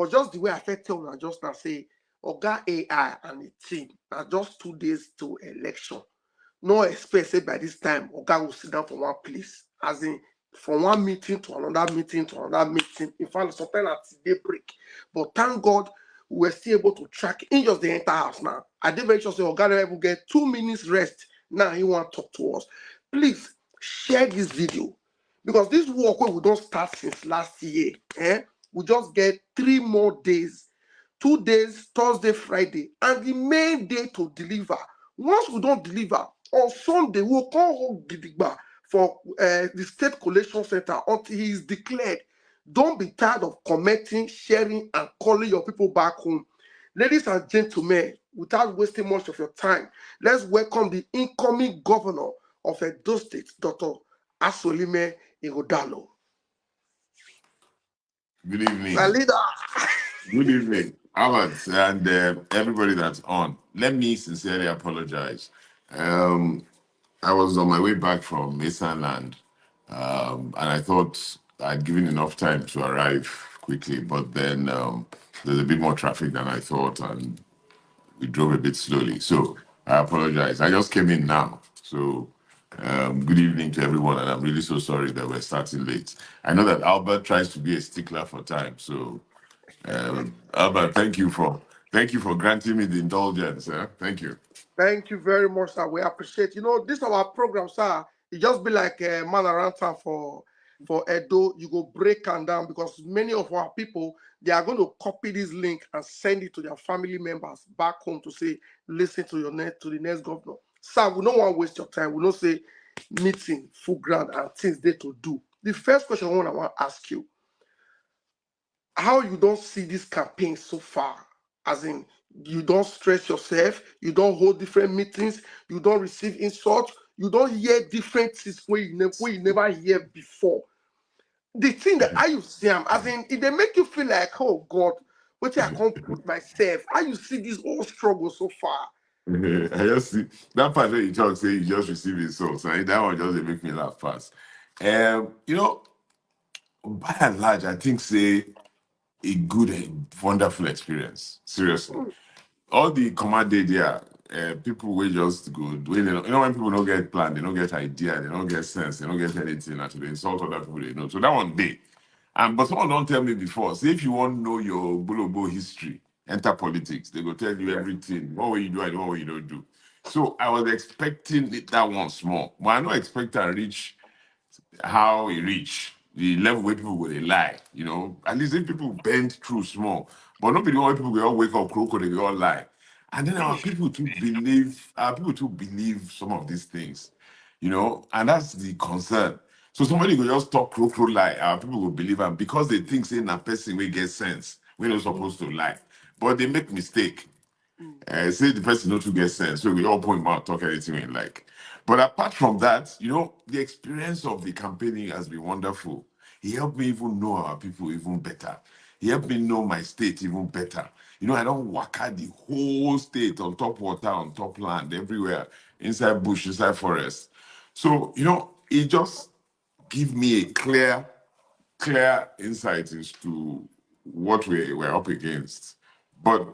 But just the way I felt tell now just now say, Oga AI and the team, now just 2 days to election. No expect say by this time Oga will sit down for one place, as in from one meeting to another meeting to another meeting. In fact, sometimes at day break. But thank God we were still able to track in just the entire house now. I did very sure say Oga never will get 2 minutes rest. Now he want to talk to us. Please share this video because this work we don't start since last year. We just get 3 more days. 2 days, Thursday, Friday, and the main day to deliver. Once we don't deliver, on Sunday, we'll come home Gidigba for the State Collation Center until he is declared. Don't be tired of commenting, sharing, and calling your people back home. Ladies and gentlemen, without wasting much of your time, let's welcome the incoming governor of Edo State, Dr. Asue Ighodalo. Good evening. My leader. Good evening, Ahmad, and everybody that's on. Let me sincerely apologize. I was on my way back from Mason and I thought I'd given enough time to arrive quickly, but then there's a bit more traffic than I thought, and we drove a bit slowly. So I apologize. I just came in now. So good evening to everyone, and I'm really so sorry that we're starting late. I know that Albert tries to be a stickler for time, so Albert, thank you for granting me the indulgence. Thank you. Thank you very much, sir. We appreciate. This our program, sir. It just be like a man around town for Edo. You go break and down because many of our people they are going to copy this link and send it to their family members back home to say, listen to the next governor. Sir, we don't want to waste your time. We don't say meeting, full ground, and things they to do. The first question I want to ask you: how you don't see this campaign so far? As in, you don't stress yourself, you don't hold different meetings, you don't receive insults, you don't hear different things where you never hear before. The thing that I you see them, as in, if they make you feel like, oh God, what I can't put myself, how you see this whole struggle so far? I just see that part where you talk, say you just receive insults. Right? That one just make me laugh fast. By and large, I think say a good and wonderful experience. Seriously. All the command day there, people will just go. When people don't get plan, they don't get idea, they don't get sense, they don't get anything, and they insult other people they know. So that one day. But someone don't tell me before. Say if you want to know your Bulobo history, enter politics. They go tell you everything. What will you do and what will you don't do. So I was expecting that one small. But I don't expect to reach how he reach the level where people will lie, At least if people bend through small, but not be the one people will all wake up crook or they will all lie. And then our people to believe some of these things, and that's the concern. So somebody will just talk crook lie, our people will believe them because they think saying a person will get sense. We're not supposed to lie. But they make mistake. Say the person not to get sense. So we all point out, talk anything we like. But apart from that, the experience of the campaigning has been wonderful. He helped me even know our people even better. He helped me know my state even better. I don't work out the whole state on top water, on top land, everywhere, inside bush, inside forest. So, it just give me a clear insight as to what we're up against. But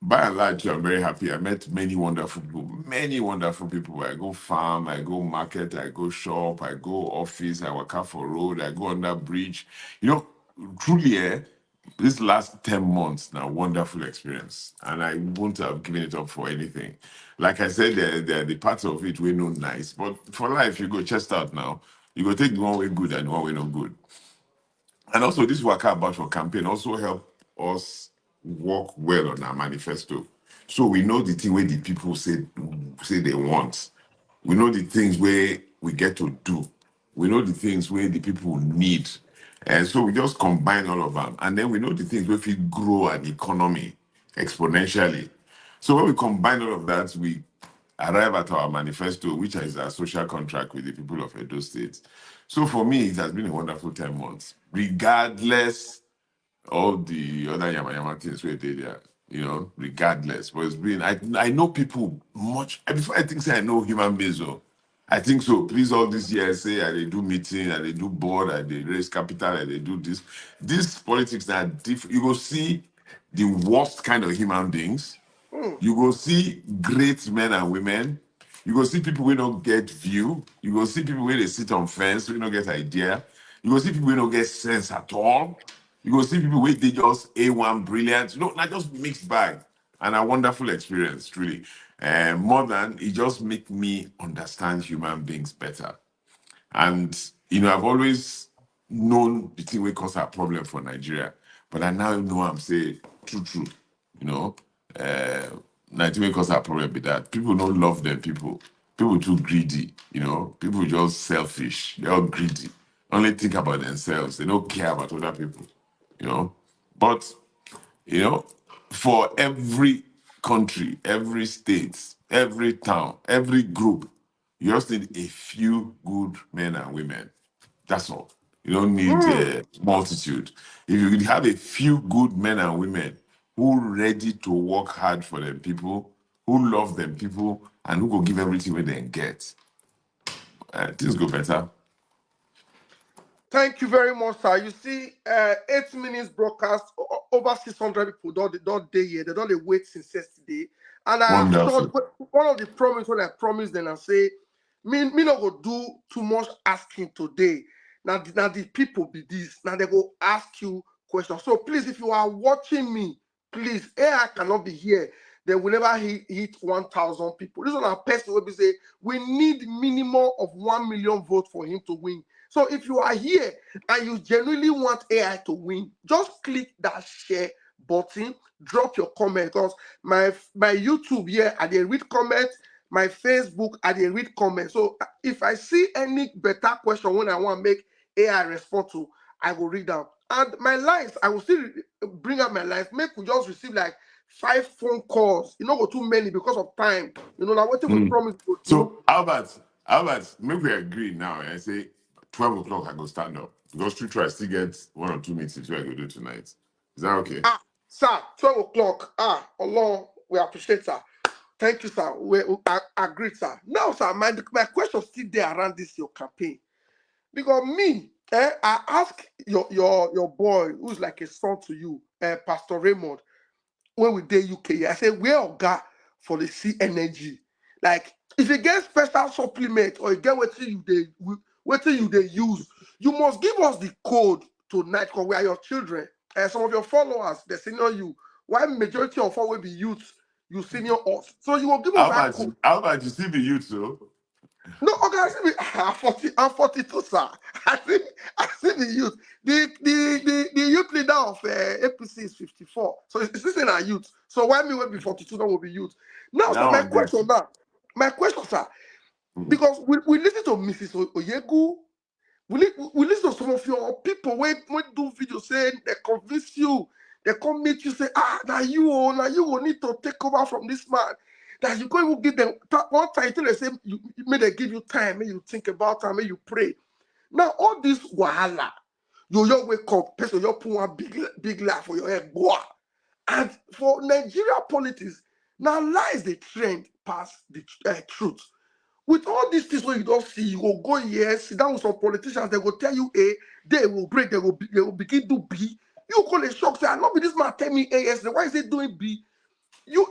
by and large, I'm very happy. I met many wonderful people. I go farm, I go market, I go shop, I go office, I work out for road, I go under bridge. Truly, this last 10 months now, wonderful experience. And I won't have given it up for anything. Like I said, there are the parts of it we know nice. But for life, you go chest out now. You go take the one way good and the one way not good. And also, this Waka About for campaign also help us work well on our manifesto. So we know the thing where the people say they want. We know the things where we get to do. We know the things where the people need. And so we just combine all of them. And then we know the things where we grow an economy exponentially. So when we combine all of that, we arrive at our manifesto, which is our social contract with the people of Edo State. So for me, it has been a wonderful 10 months, regardless all the other yama things we did there, regardless. But it's been, I know people much, before I think say I know human beings, I think so. Please, all these years say they do meeting, and they do board, and they raise capital, and they do this. These politics are different. You go see the worst kind of human beings. Mm, You go see great men and women. You go see people who don't get view. You go see people where they sit on fence, who don't get idea. You go see people who don't get sense at all. You go see people where they just A1 brilliant. Not just mixed bag. And a wonderful experience, truly. More than it just make me understand human beings better. And I've always known the thing will cause a problem for Nigeria. But I now know I'm saying true. You know, uh Nigeria cause a problem with that. People don't love them people. People too greedy, people just selfish, they're all greedy. Only think about themselves. They don't care about other people, you know. But you know, for every country, every state, every town, every group, you just need a few good men and women. That's all. You don't need mm. a multitude. If you have a few good men and women who ready to work hard for them people, who love them people, and who go give everything when they get, things go better. Thank you very much, sir. You see, 8 minutes broadcast, over 600 people don't day here. They don't they wait since yesterday. And I assured Wonderful. one of the promise when I promised them and say, me not go do too much asking today. Now the people be this. Now they go ask you questions. So please, if you are watching me, please, AI cannot be here. They will never hit 1,000 people. This is our person will be say we need minimum of 1 million votes for him to win. So if you are here and you genuinely want AI to win, just click that share button, drop your comment because my YouTube here, I did read comments, my Facebook, I did read comments. So if I see any better question when I want to make AI respond to, I will read them. And my lines, I will still bring up my lines. Make we just receive like 5 phone calls. You know, go too many because of time. Now what we Mm. promise to do. So Albert, maybe we agree now and say 12 o'clock I go stand up. Because true, I still get 1 or 2 meetings where I go do tonight. Is that okay? Sir, 12 o'clock. Allah, we appreciate, sir. Thank you, sir. We agree, sir. Now, sir, my question still there around this your campaign. Because me, I ask your boy, who's like a son to you, Pastor Raymond, when we did UK, I said, where Oga for the sea energy? Like, if you get special supplement or you get what you they use, you must give us the code tonight because we are your children. And some of your followers, they senior you. Why majority of us will be youth, you senior us. So you will give us that code. How about you still be you too? No, okay, I'm 42, sir. I see the youth. The youth leader of APC is 54. So it's still in our youth. So why me will be 42, that will be youth. Now, sir, Now on this. my question, sir, Mhm. because we listen to Mrs. Oyegu, we listen to some of your people when do videos saying they convince you, they come meet you, say, now you will need to take over from this man. That you go even give them one time till they say you may they give you time, may you think about time, may you pray. Now all this wahala, you wake up, person you put one big laugh for your head, boah. And for Nigeria politics, now lies the trend past the truth. With all these things where you don't see, you will go here, sit down with some politicians, they will tell you A, they will break, they will begin to B. You call a shock, say, I not be this man tell me A yesterday. Why is he doing B? You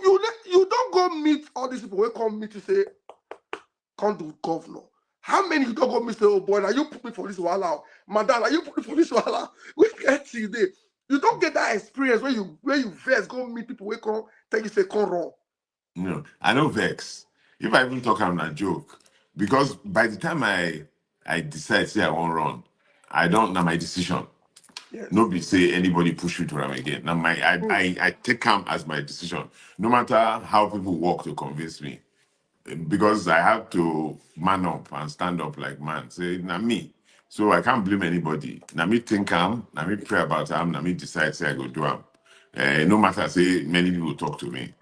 don't go meet all these people. We come meet you say, come do governor. How many you don't go meet say, oh boy, now you put me for this wahala, madam, now you put me for this wahala. We get you there. You don't get that experience where you first go meet people. We come tell you say come wrong. No, I know vex. If I even talk, I'm not joke. Because by the time I decide, say I won't run, I don't know my decision. Yes. Nobody say anybody push me to run again. Now Mm. I take calm as my decision. No matter how people work to convince me. Because I have to man up and stand up like man. Say, now me. So I can't blame anybody. Now me think now me pray about now me decide say I go do no matter say many people talk to me.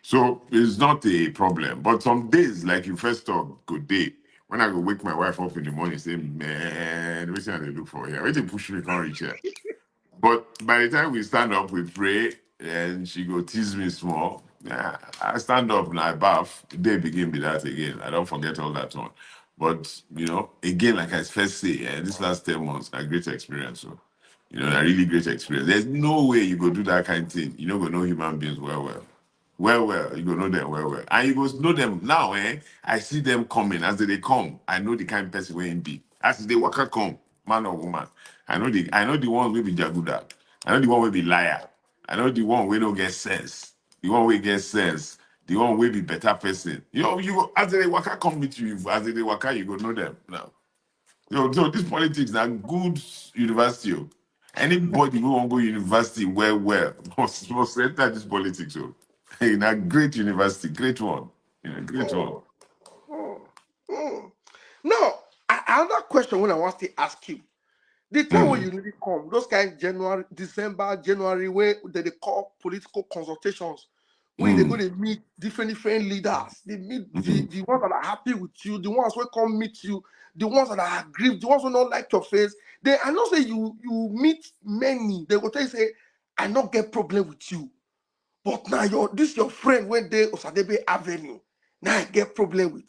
So it's not a problem. But some days, like you first talk, good day. When I go wake my wife up in the morning, say, man, which one they look for here? Where they push me, can't reach here. But by the time we stand up, we pray, and she go tease me small. I stand up and I bath. The day begin be that again. I don't forget all that one. But again, like I first say, this last 10 months, a great experience. So, a really great experience. There's no way you go do that kind of thing. You know, go know human beings well. Well, you go know them well. And you go know them now, I see them coming. As they come, I know the kind of person we be. As they waka come, man or woman. I know the ones will be jaguda. I know the one will be liar. I know the one we don't get sense. The one we get sense. The one will be better person. As they waka come with you, as they waka, you go know them now. So this politics na good university. Oh. Anybody who won't go university well must enter this politics. Oh. In a great university, great one. Great one. Mm, mm, mm. Now, another question when I want to ask you. The time when Mm, you really come, those kind January, December, January, where they call political consultations, where they go mm, to meet different leaders. They meet mm, the ones that are happy with you, the ones who come meet you, the ones that are aggrieved, the ones who don't like your face. I know say you meet many. They will tell you say, I not get problem with you. But now this your friend when they Osadebe Avenue. Now I get problem with.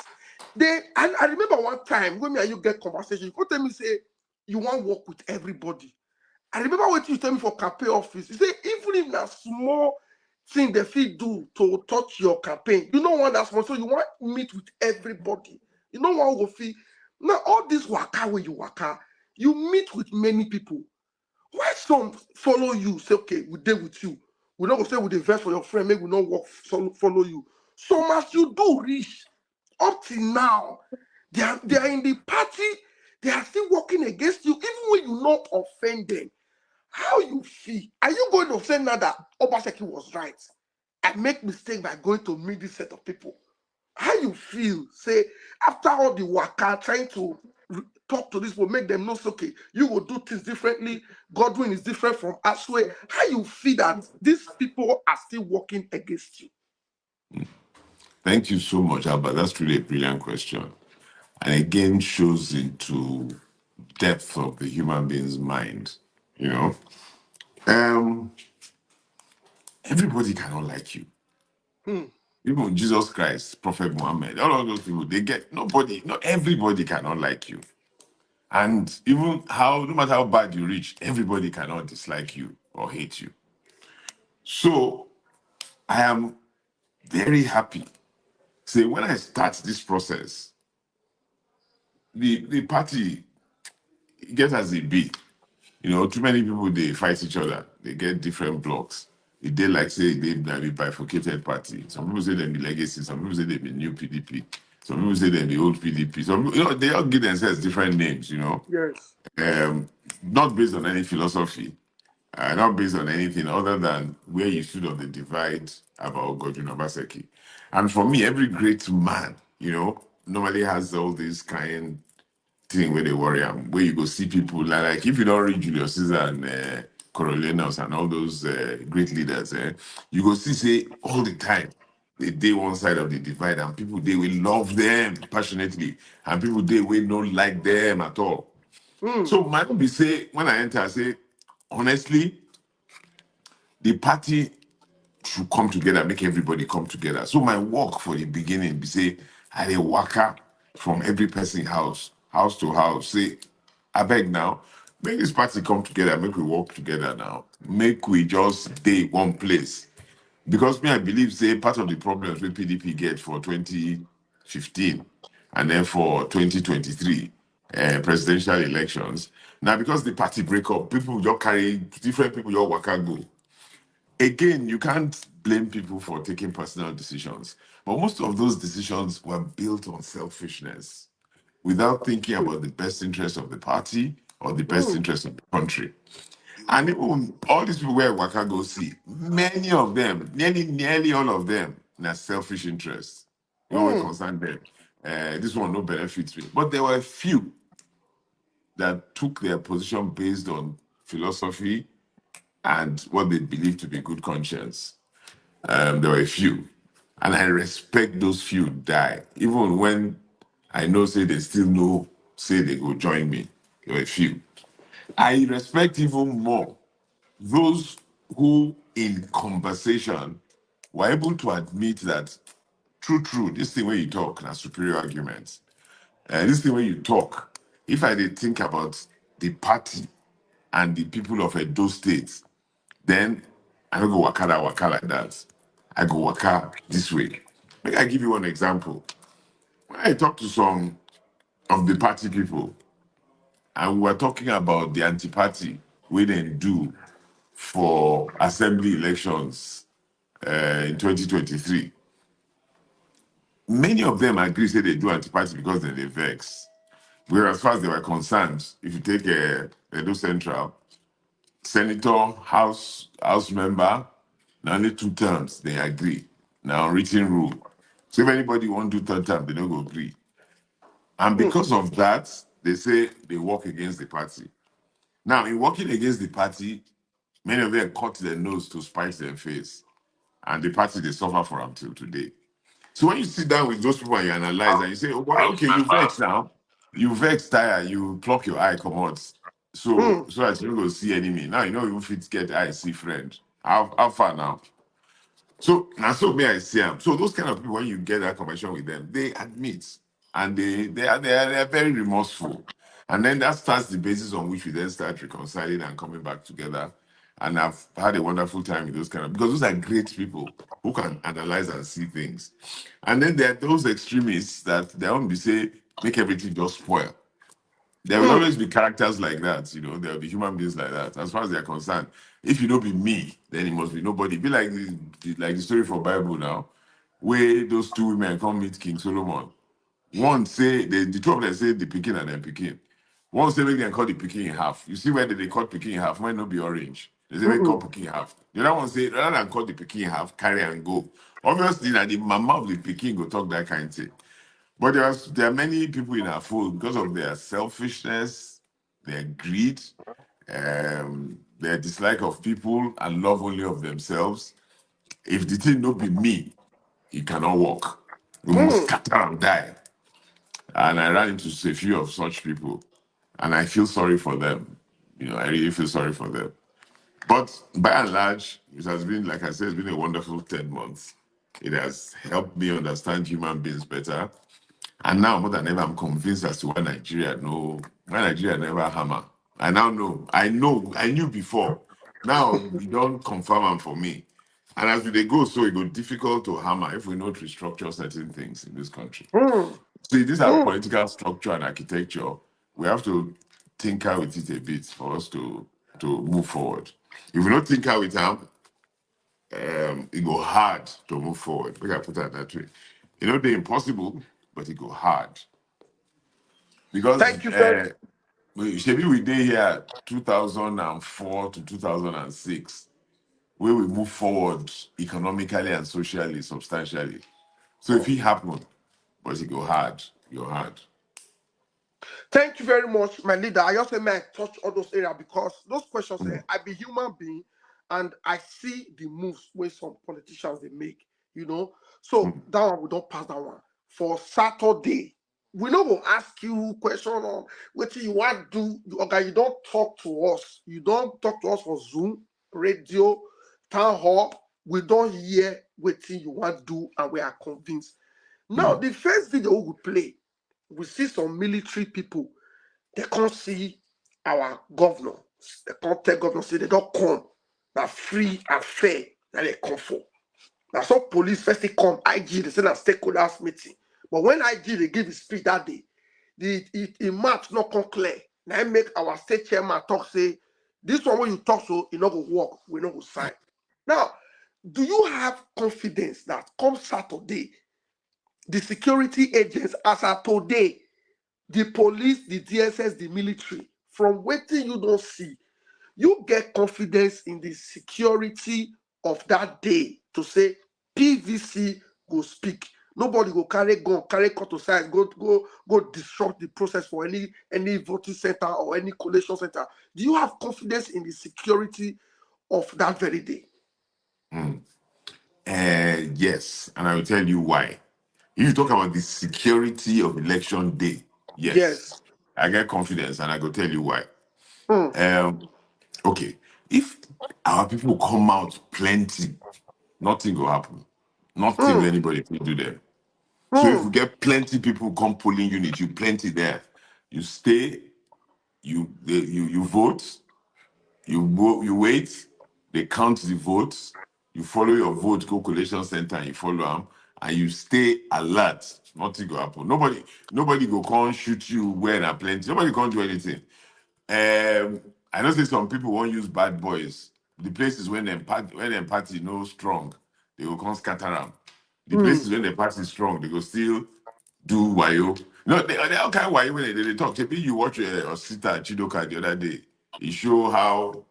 I remember one time when me and you get conversation, you go tell me say you want to work with everybody. I remember what you tell me for campaign office. You say even if na small thing they fit do to touch your campaign, you don't want that small. So you want to meet with everybody. You don't want to go feel. Now all this waka where you waka, you meet with many people. Why some follow you? Say, okay, we deal with you. We not go say we dey vex for your friend, maybe we not work follow you. So much you do reach up till now, they are in the party, they are still working against you, even when you not offend them. How you feel? Are you going to say now that Obaseki was right? I make mistake by going to meet this set of people. How you feel? Say after all the waka, trying to talk to this people, make them know, okay, you will do things differently. Godwin is different from Aswe. How you feel that these people are still working against you? mm. Thank you so much, Alba. That's really a brilliant question. And again shows into depth of the human being's mind. You know, um, everybody cannot like you. Hmm. Even Jesus Christ, Prophet Muhammad, all of those people, not everybody cannot like you. And even no matter how bad you reach, everybody cannot dislike you or hate you. So I am very happy. Say when I start this process, the party get as it be. Too many people they fight each other. They get different blocks. They like say they be bifurcated party. Some people say they be legacy. Some people say they be new PDP. Some people say they be old PDP. Some they all give themselves different names. Yes. Um, not based on any philosophy, not based on anything other than where you stood on the divide about Godwin Obaseki. And for me, every great man, normally has all these kind thing where they worry where you go see people like if you don't read Julius Caesar and Coriolanus and all those great leaders, you go see say all the time they one side of the divide and people they will love them passionately and people they will not like them at all. Hmm. So my own be say when I enter, I say honestly, the party should come together, make everybody come together. So my work for the beginning be say I dey waka from every person house to house. Say, I beg now, make this party come together, make we work together now. Make we just stay one place. Because me, I believe say part of the problems with PDP get for 2015 and then for 2023 presidential elections. Now because the party break up, people just carry different people your waka go. Again, you can't blame people for taking personal decisions, but most of those decisions were built on selfishness without thinking about the best interest of the party or the best Hmm. interest of the country. And even all these people where Waka go see, many of them, nearly all of them, na selfish interests. You know what Hmm. concern them. This one no benefits me. But there were a few that took their position based on philosophy and what they believed to be good conscience. There were a few. And I respect those few die. Even when I know say they still know, say they go join me. There were a few. I respect even more those who in conversation were able to admit that true, this thing where you talk, na superior arguments. This thing when you talk, if I did think about the party and the people of Edo State, then I don't go waka like that. I go waka this way. Maybe I give you one example. When I talk to some of the party people, and we were talking about the anti-party we didn't do for assembly elections in 2023. Many of them agree say they do anti-party because they vex. Whereas as far as they were concerned, if you take Edo Central, senator, house member, now only 2 terms, they agree. Now written rule. So if anybody want to do third term, they don't go agree. And because of that, they say they work against the party. Now, in working against the party, many of them cut their nose to spite their face. And the party they suffer for until today. So when you sit down with those people and you analyze and you say, oh, well, okay, you vex now, you vex tire, you pluck your eye, come out. So that you don't go see enemy. Now you know you fit get eye, see friend. How far now? So now so may I see them. So those kind of people, when you get that conversation with them, they admit and they are very remorseful. And then that starts the basis on which we then start reconciling and coming back together. And I've had a wonderful time with those kind of because those are great people who can analyze and see things. And then there are those extremists that they won't be say make everything just spoil. There will always be characters like that, there will be human beings like that. As far as they're concerned, if you don't be me, then it must be nobody. Be like the story for Bible now, where those two women come meet King Solomon. One say the two of them say the picking and then picking. One say make them cut the picking in half. You see where they cut picking in half might not be orange. They say make cut picking in half. The other one say rather than cut the picking in half, carry and go. Obviously, now the mama of the picking go talk that kind of thing. But there are many people in our fold because of their selfishness, their greed, their dislike of people and love only of themselves. If the thing not be me, it cannot work. We must scatter and die. And I ran into a few of such people, and I feel sorry for them. I really feel sorry for them. But by and large, it has been, like I said, it's been a wonderful 10 months. It has helped me understand human beings better. And now, more than ever, I'm convinced as to why Nigeria never hammer. I now know. I knew before. Now, we don't confirm them for me. And as they go, so it go difficult to hammer if we not restructure certain things in this country. See, these are political structure and architecture. We have to tinker with it a bit for us to move forward. If we don't tinker with them, it go hard to move forward. We can put it that way. They're impossible, but it go hard. Because Thank you very Shebi we did here 2004 to 2006, where we move forward economically and socially, substantially. So if it happen, but it go hard, Thank you very much, my leader. I just say may I touch all those areas because those questions, I be human being and I see the moves where some politicians they make. So that one we don't pass that one. For Saturday, we not go ask you question on what you want to do. Okay, you don't talk to us. You don't talk to us for Zoom, radio, town hall. We don't hear what you want to do, and we are convinced. Now, the first video we will play, we see some military people. They can't see our governor. They can't tell governor say they don't come. Now free and fair. Now they come for. Now some police first they come, IG, they say na stakeholders meeting. But when IG they give his speech that day, the map not come clear. Now I make our state chairman talk say, this one when you talk so, it not go work, we not go sign. Now, do you have confidence that come Saturday, the security agents as of today, the police, the DSS, the military, from waiting you don't see, you get confidence in the security of that day to say PVC go speak. Nobody go carry gun, carry cut to size, go disrupt the process for any voting center or any collation center. Do you have confidence in the security of that very day? Yes, and I will tell you why. If you talk about the security of election day, yes, Yes. I get confidence, and I go tell you why. Mm, Okay, if our people come out plenty, nothing will happen. Nothing will mm, anybody can do them. So if you get plenty people come polling unit, you plenty there, you stay, you vote, you wait, they count the votes, you follow your vote, go collation center, and you follow them, and you stay alert. Nothing go happen. Nobody go come shoot you where there plenty. Nobody can't do anything. I know say some people won't use bad boys. The places when them party no strong, they will come scatter them. The places when the party is strong, they go still do wayo. No, they all kind of wayo when they talk. Maybe you watch Osita Chidoka the other day. It show how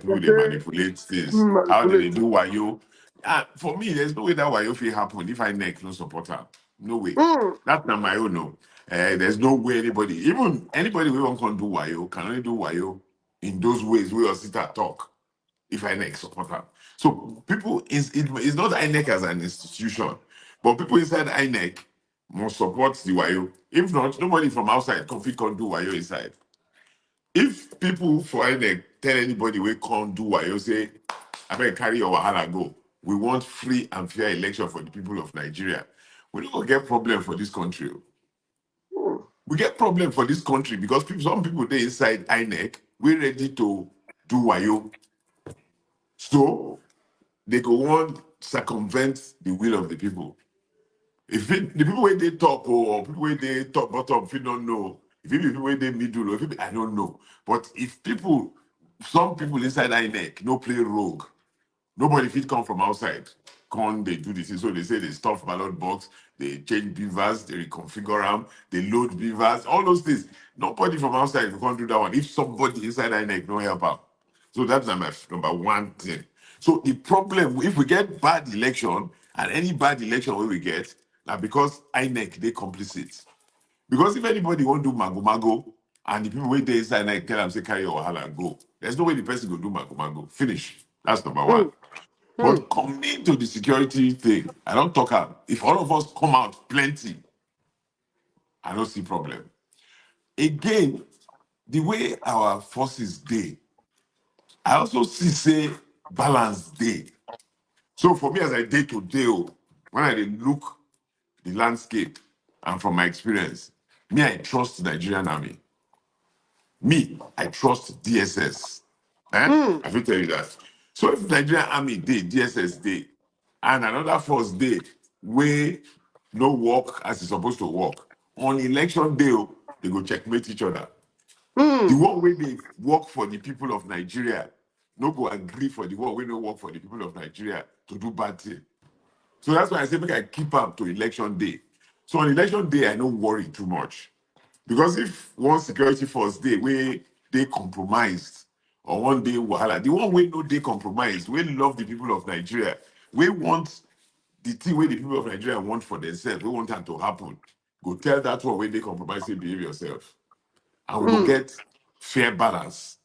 people they Okay. manipulate things. How they Manipulate. do wayo. For me, there's no way that wayo will happen if I neck no support her. No way. That's not my own. No. There's no way even anybody we won't can do wayo, can only do wayo in those ways we all sit and talk. If INEC support her. So people it's not INEC as an institution, but people inside INEC must support the wayo. If not, nobody from outside can do wayo inside. If people for INEC tell anybody we can't do wayo, say, I better carry your wahala go. We want free and fair election for the people of Nigeria. We don't get problem for this country. We get problem for this country because some people they inside INEC, we're ready to do wayo. So they go want circumvent the will of the people. The people where they talk or people where they talk bottom, if you don't know, if it be people where they middle, or if it be, I don't know. But if some people inside INEC no play rogue, nobody fit come from outside. Come they do this. So they say they stuff ballot box, they change beavers, they reconfigure them, they load beavers, all those things. Nobody from outside can't do that one. If somebody inside INEC no help out. So that's my number one thing. So the problem, if we get bad election, and any bad election we get, now because INEC they complicit. Because if anybody want to do mago, and the people wait there inside INEC tell them say carry your wahala and go, there's no way the person go do mago. Finish. That's number one. But coming to the security thing, I don't talk about if all of us come out plenty, I don't see problem. Again, the way our forces day, I also see say balance day. So for me as I day to day, when I dey look the landscape and from my experience, me I trust the Nigerian army. Me, I trust DSS. I will tell you that. So if Nigerian army day, DSS day, and another force day, where no work as it's supposed to work, on election day, they go checkmate each other. The one way they work for the people of Nigeria, no go agree for the one way no work for the people of Nigeria to do bad thing. So that's why I say make I keep up to election day. So on election day, I don't worry too much. Because if one security force they compromised, or one day wahala, the one way no they compromised, we love the people of Nigeria, we want the thing where the people of Nigeria want for themselves, we want that to happen. Go tell that one where they compromise, say behave yourself. And we will get fair balance.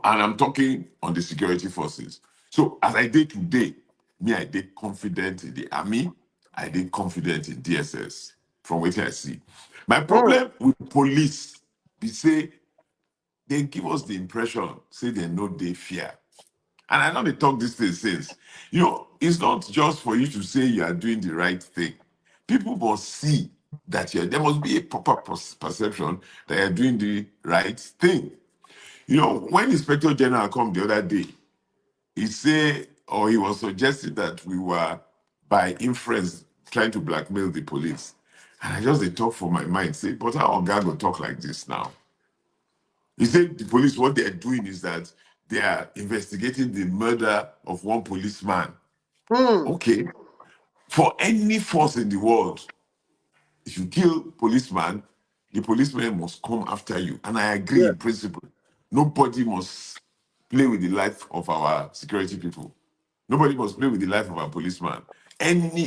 And I'm talking on the security forces. So as I did today, me, I did confident in the army, I did confident in DSS, from what I see. My problem with police, we say they give us the impression, say they know they fear. And I know they talk this thing since. It's not just for you to say you are doing the right thing. People must see that there must be a proper perception that you're doing the right thing. When Inspector General come the other day, he was suggesting that we were, by inference, trying to blackmail the police. And I just they talk for my mind, say, but how Oga go talk like this now? He said the police, what they're doing is that they are investigating the murder of one policeman. Okay. For any force in the world, if you kill policeman, the policeman must come after you. And I agree in principle. Nobody must play with the life of our security people. Nobody must play with the life of our policeman.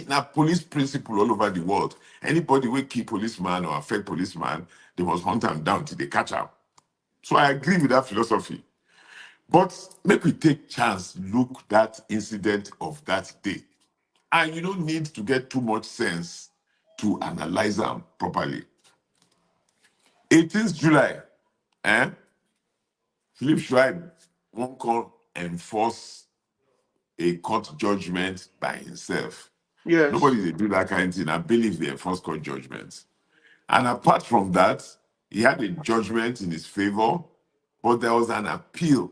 Now police principle all over the world. Anybody will kill policeman or affect policeman, they must hunt them down till they catch up. So I agree with that philosophy. But make we take chance, look that incident of that day. And you don't need to get too much sense to analyze them properly. 18th July, Philip Schreib won't come enforce a court judgment by himself. Yes. Nobody they do that kind of thing. I believe they enforce court judgments. And apart from that, he had a judgment in his favor, but there was an appeal,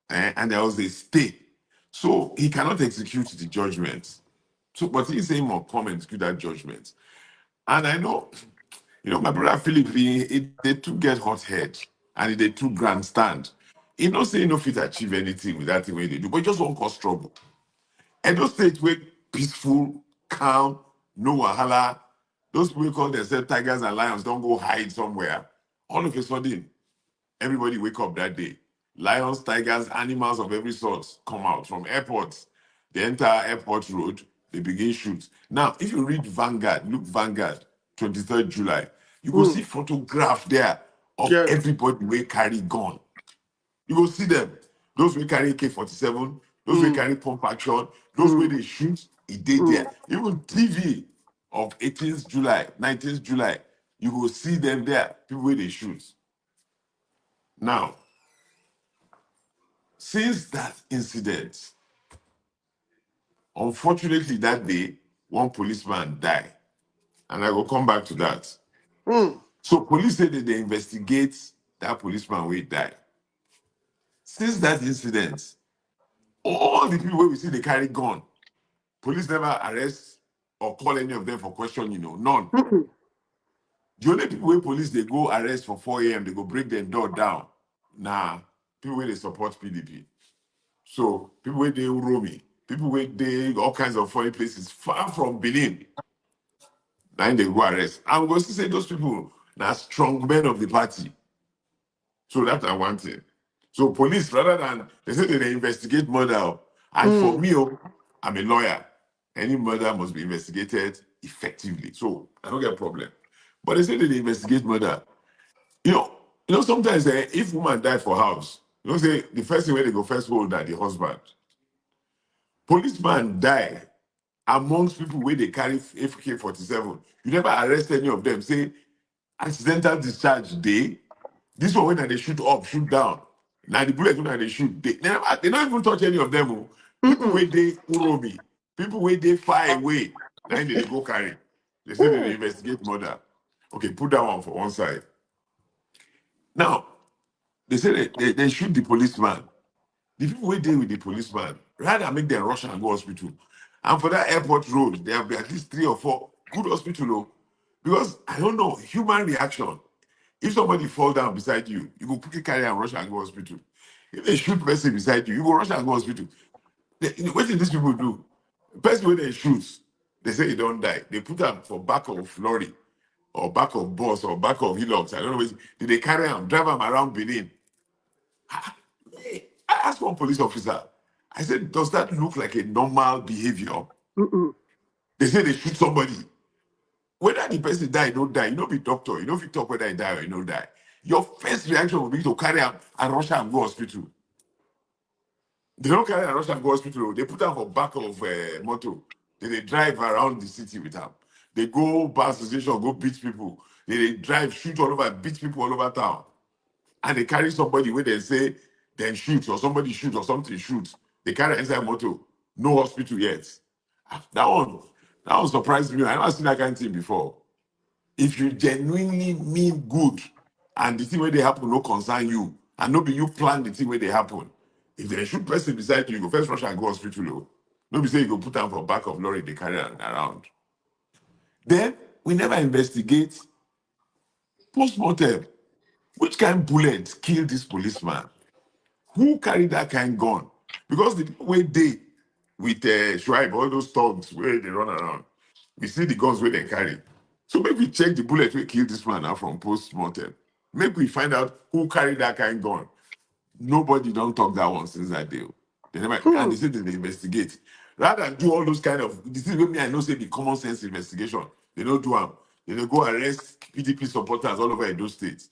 and there was a stay. So he cannot execute the judgment. So, but he's saying more come and execute that judgment. And I know, my brother Philip, they too get hot head and they too grandstand. He not saying no fit achieve anything with that thing when they do, but he just won't cause trouble. And those states were peaceful, calm, no wahala. Those people who call themselves tigers and lions don't go hide somewhere. All of a sudden, everybody wake up that day. Lions, tigers, animals of every sort come out from airports. They enter airport road, they begin shoot. Now, if you read Vanguard, look Vanguard, 23rd July, you go Mm. see photograph there of Yes. everybody wey carry gun. You go see them. Those wey carry AK-47, those wey Mm. carry pump action, those wey Mm. they shoot, it dey Mm. there. Even TV of 18th July, 19th July, you go see them there, people wey they shoot. Now, since that incident, unfortunately that day, one policeman died. And I will come back to that. Mm. So police say that they investigate that policeman wey die. Since that incident, all the people wey we see they carry gun, police never arrest or call any of them for questioning, none. Mm. The only people wey police they go arrest for 4 a.m., they go break their door down. Nah, people wey they support PDP. So people wey they Uromi, people wey they all kinds of funny places far from Benin, now they go arrest. I'm going to say those people are strong men of the party. So that's one thing. So police, rather than they say that they investigate murder, and for Mm. me, I'm a lawyer. Any murder must be investigated effectively. So I don't get a problem. But they say that they investigate murder. Sometimes if woman die for house, say the first thing where they go first hold that the husband. Policeman die amongst people where they carry AK-47. You never arrest any of them. Say accidental discharge day. This one when they shoot up, shoot down. Now the bullet when they shoot, they don't even touch any of them. People Mm. where they Uromi, people where they far away. Now they go carry. They say they Mm. investigate murder. Okay, put that one for one side. Now they say they shoot the policeman. The people who deal with the policeman, rather make them rush and go hospital. And for that airport road, there will be at least 3 or 4 good hospital. Because I don't know, human reaction. If somebody fall down beside you, you go quickly carry and rush and go hospital. If they shoot person beside you, you go rush and go hospital. What did these people do? Person when they shoot, they say he don't die. They put them for back of lorry or back of bus or back of Hilux. I don't know. Did they carry him, drive him around Benin? I asked one police officer, I said, does that look like a normal behavior? Mm. They say they shoot somebody. Whether the person die or don't die, you don't be doctor. You don't fit talk whether he die or he don't die. Your first reaction will be to carry him and rush him and go hospital. They don't carry and rush and go hospital. They put him for back of motor. Then they drive around the city with him. They go bus station, go beat people. They drive, shoot all over, beat people all over town. And they carry somebody where they say, then shoot, or somebody shoot, or something shoots. They carry inside motor. No hospital yet. That one surprised me. I never seen that kind of thing before. If you genuinely mean good, and the thing where they happen no concern you, and no be you plan the thing where they happen. If they shoot person beside you, you go first rush and go hospital. No be say you go put them for back of lorry, they carry around. Then we never investigate post-mortem. Which kind bullet killed this policeman? Who carried that kind gun? Because the people where they with Schweib, all those thugs where they run around, we see the guns where they carry. So maybe we check the bullet where killed this man now from post-mortem. Maybe we find out who carried that kind gun. Nobody don't talk that one since that day. They never, and they Mm. say that they investigate. Rather than do all those kind of, this is what me I know say the common sense investigation. They don't do them. They go arrest PDP supporters all over those states.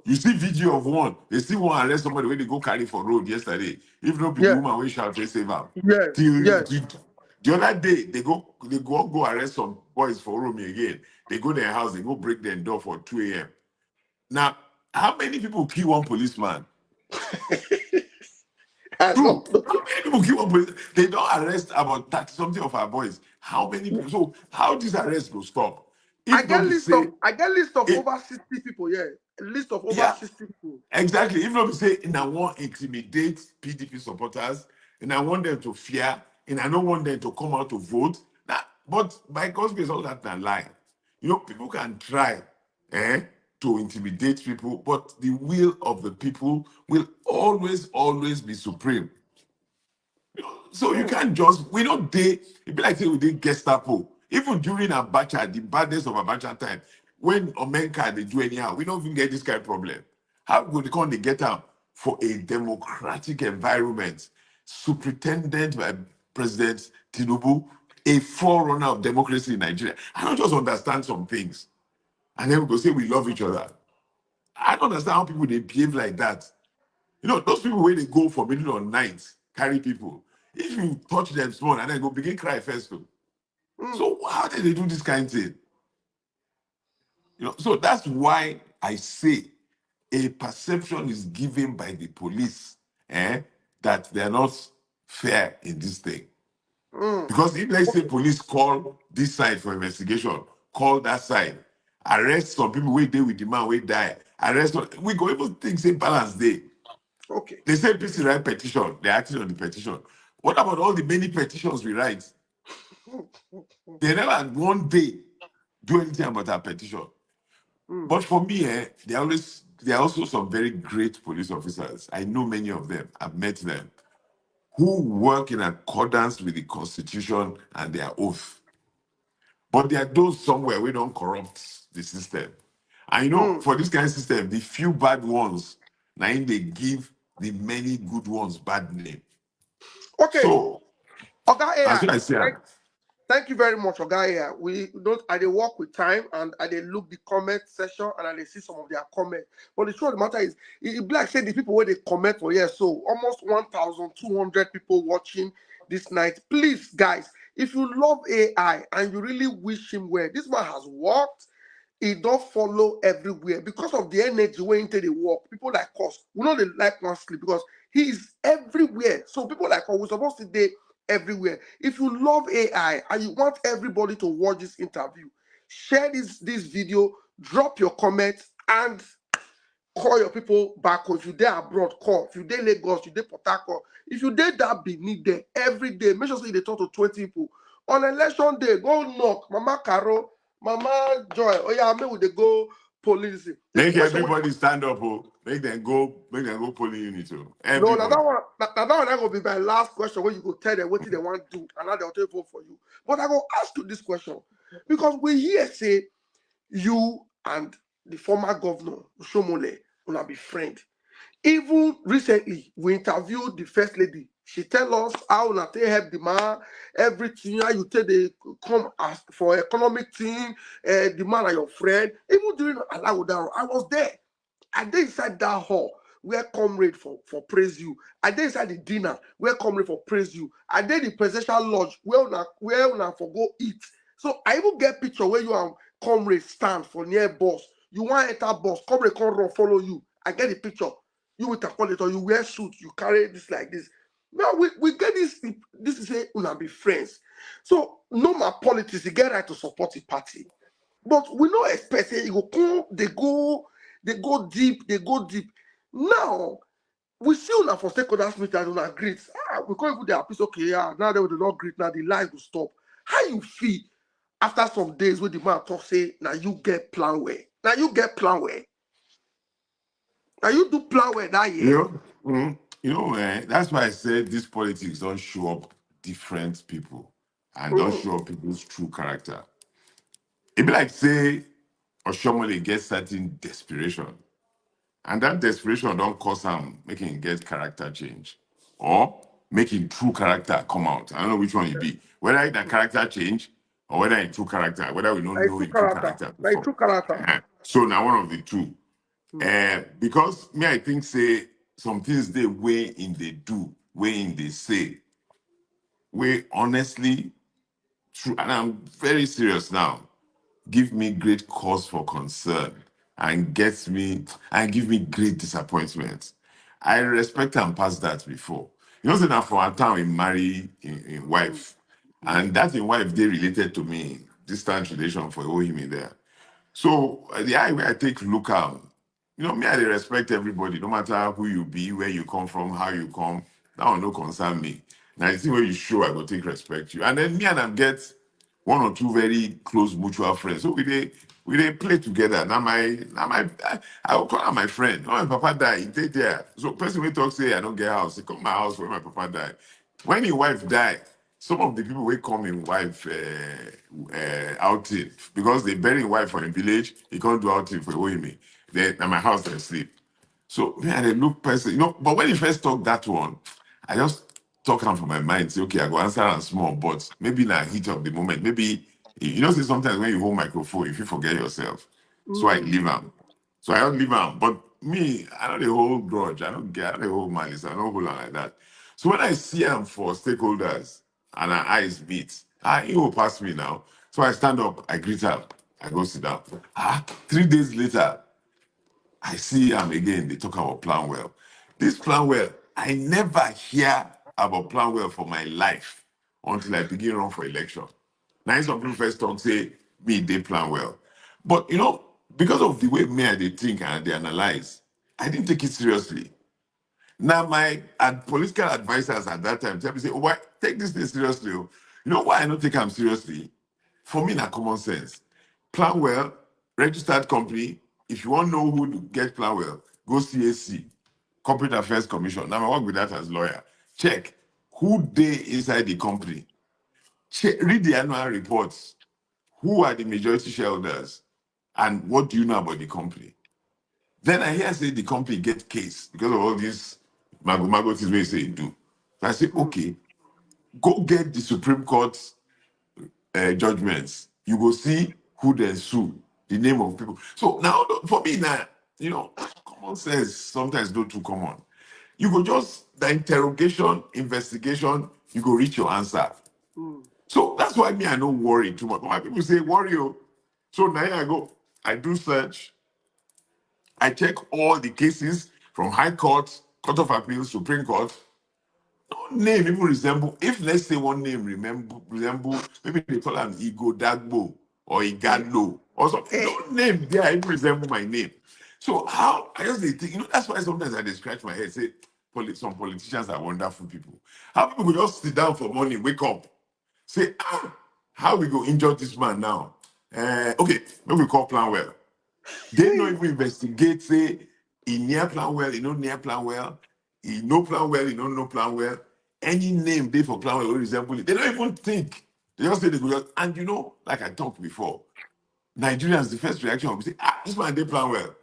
You see video of one, they still want to arrest somebody when they go carry for road yesterday. If not be the Yes. woman we shout, they save her. Yes. Till Yes. the other day, they go arrest some boys for Rome again. They go to their house, they go break their door for 2 a.m. Now, how many people kill one policeman? I True. don't know. How many people keep up with? They don't arrest about 30 something of our boys. How many people? So how this arrest will stop? I If get not be list of say I get list of it, over 60 people. Yeah, a list of over yeah, 60 people. exactly. If not be say, and I want intimidate PDP supporters, and I want them to fear, and I don't want them to come out to vote. Now, but by God's grace, all that can lie. You know, people can try eh, to intimidate people, but the will of the people will always, always be supreme. So you Hmm. can't just we don't day it be like say we did Gestapo. Even during Abacha, the badness of Abacha time, when Omenka they do anyhow, we don't even get this kind of problem. How would they come they get out for a democratic environment, superintendent by President Tinubu, a forerunner of democracy in Nigeria? I don't just understand some things. And then we go say we love each other. I don't understand how people they behave like that. You know, those people where they go for middle of night, carry people. If you touch them small and then go begin cry first too. Hmm. So how did they do this kind of thing? You know, so that's why I say a perception is given by the police that they're not fair in this thing. Hmm. Because if let's say Okay. police call this side for investigation, call that side, arrest some people wait there with the man we die, arrest we go even think say balance day. Okay. They say PC write petition. They're acting on the petition. What about all the many petitions we write? They never one day do anything about our petition. Hmm. But for me, there are also some very great police officers. I know many of them. I've met them who work in accordance with the constitution and their oath. But there are those somewhere we don't corrupt the system. And you know, Hmm. for this kind of system, the few bad ones, now they give the many good ones bad name. Okay. So Oga as AI. soon as I say, Thank you very much, Oga AI. We don't I dey work with time and I dey look the comment section and I dey see some of their comments. But the truth of the matter is, it be like say the people where they comment for here, so almost 1,200 people watching this night. Please, guys, if you love AI and you really wish him well, this man has worked. He don't follow everywhere because of the energy wey into the work. People like us, we know they like one sleep because he is everywhere. So people like us, we're supposed to be everywhere. If you love AI and you want everybody to watch this interview, share this video, drop your comments, and call your people back. Or if you dey abroad, call. If you dey Lagos, you dey Port Harcourt, if you dey that Benin there every day, make sure say you dey talk to 20 people. On election day, go knock Mama Caro, Mama Joy. Oh yeah, make we dey go police. The make question wey everybody stand up, oh, make them go polling unit, oh, no, now that everybody. one, that one that gonna be my last question where you go tell them what they want to do, and now they'll take vote for you. But I go ask you this question because we hear say you and the former governor Shomole will be friend. Even recently, we interviewed the first lady. She tell us how una take help the man, everything, how you take the come as for economic thing, the man are your friend. Even during Alawudaro, I was there. I dey inside that hall where comrade for praise you. I dey inside the dinner where comrade for praise you. I dey the presidential lodge where una for go eat. So I even get picture where you and comrade stand for near boss. You want enter boss, comrade come run follow you. I get the picture. You with a collator, you wear suit, you carry this like this. Now we get this. This is say una be friends. So normal politics, you get right to support the party. But we no expect say e go come, they go deep. Now we see una for stakeholders meeting and una greet. We can't even dey happy, okay, yeah, now they will not greet, now the lie will stop. How you feel after some days when the man talk say, now you get plan well. Now you get plan well. Now you do plan well that You year. know, that's why I said this politics don't show up different people and don't Mm, show up people's true character. It be like say Oshomole gets certain desperation, and that desperation don't cause him making get character change or making true character come out. I don't know which one it be. Whether it's a character change or whether in true character, whether we na don't a know true in true character. character Na a before. true character. So now one of the two. Mm, Because me, I think say some things they way in they do, way in they say, way honestly true, and I'm very serious now. Give me great cause for concern and gets me and give me great disappointment. I respect and past that before. You know, say now for a town in marry in mm, wife. mm, And that in wife, they related to me. Distant relation for who him in there. So the eye where I take look out, me, I dey respect everybody, no matter who you be, where you come from, how you come. That one no concern me. Now the thing where you show, I go take respect you. And then me and them get one or two very close mutual friends. So we they play together. I will call her my friend. When my papa die, he take there. So person we talk say I don't get house. He come my house when my papa die. When his wife die, some of the people will come in wife outing because they bury him wife for a village. He can't do outing for me. Then at my house they sleep. So me and they look person, but when he first talk that one, I just talk am for my mind, say, okay, I go answer am small, but maybe na heat of the moment. Maybe say sometimes when you hold microphone, if you forget yourself. So I mm, leave am. So I don't leave am. But me, I don't dey hold grudge. I don't dey hold malice. I don't hold on like that. So when I see am for stakeholders and our eyes meet, he will pass me now. So I stand up, I greet her, I go sit down. 3 days later, I see him again. They talk about plan well. This plan well, I never hear about plan well for my life until I begin run for election. Now some people first talk say me they plan well, but because of the way me I they think and they analyze, I didn't take it seriously. Now my political advisors at that time tell me say, "Oh, why take this thing seriously? Oh." You know why I don't take them seriously? For me, na common sense. Plan well, registered company. If you want to know who to get plan well, go CAC, Corporate Affairs Commission. Now I work with that as lawyer. Check who they inside the company. Check, read the annual reports. Who are the majority shareholders? And what do you know about the company? Then I hear say the company get case because of all these mago things we say do. So I say, mm, okay, go get the Supreme Court judgments. You go see who they sue, the name of people. So now for me now, common sense sometimes not too common. You go just the interrogation, investigation, you go reach your answer. mm, So that's why me I don't worry too much. My people say worry you. So now I go, I do search, I check all the cases from High Court, Court of Appeal, Supreme Court. No name even resemble. If let's say one name resemble, maybe they call him Ighodalo or eh, Ighodalo or something. eh, No name there even resemble my name. So how I just think, that's why sometimes I just scratch my head, say some politicians are wonderful people. How people will just sit down for morning, wake up, say, how we go injure this man now? Okay, maybe we call plan well. They don't even investigate, say, he near plan well, he no near plan well, he no plan well, he no no plan well. Any name they for plan well will resemble it. They don't even think. They just say they go just, and like I talked before, Nigerians, the first reaction will be say, this man they plan well.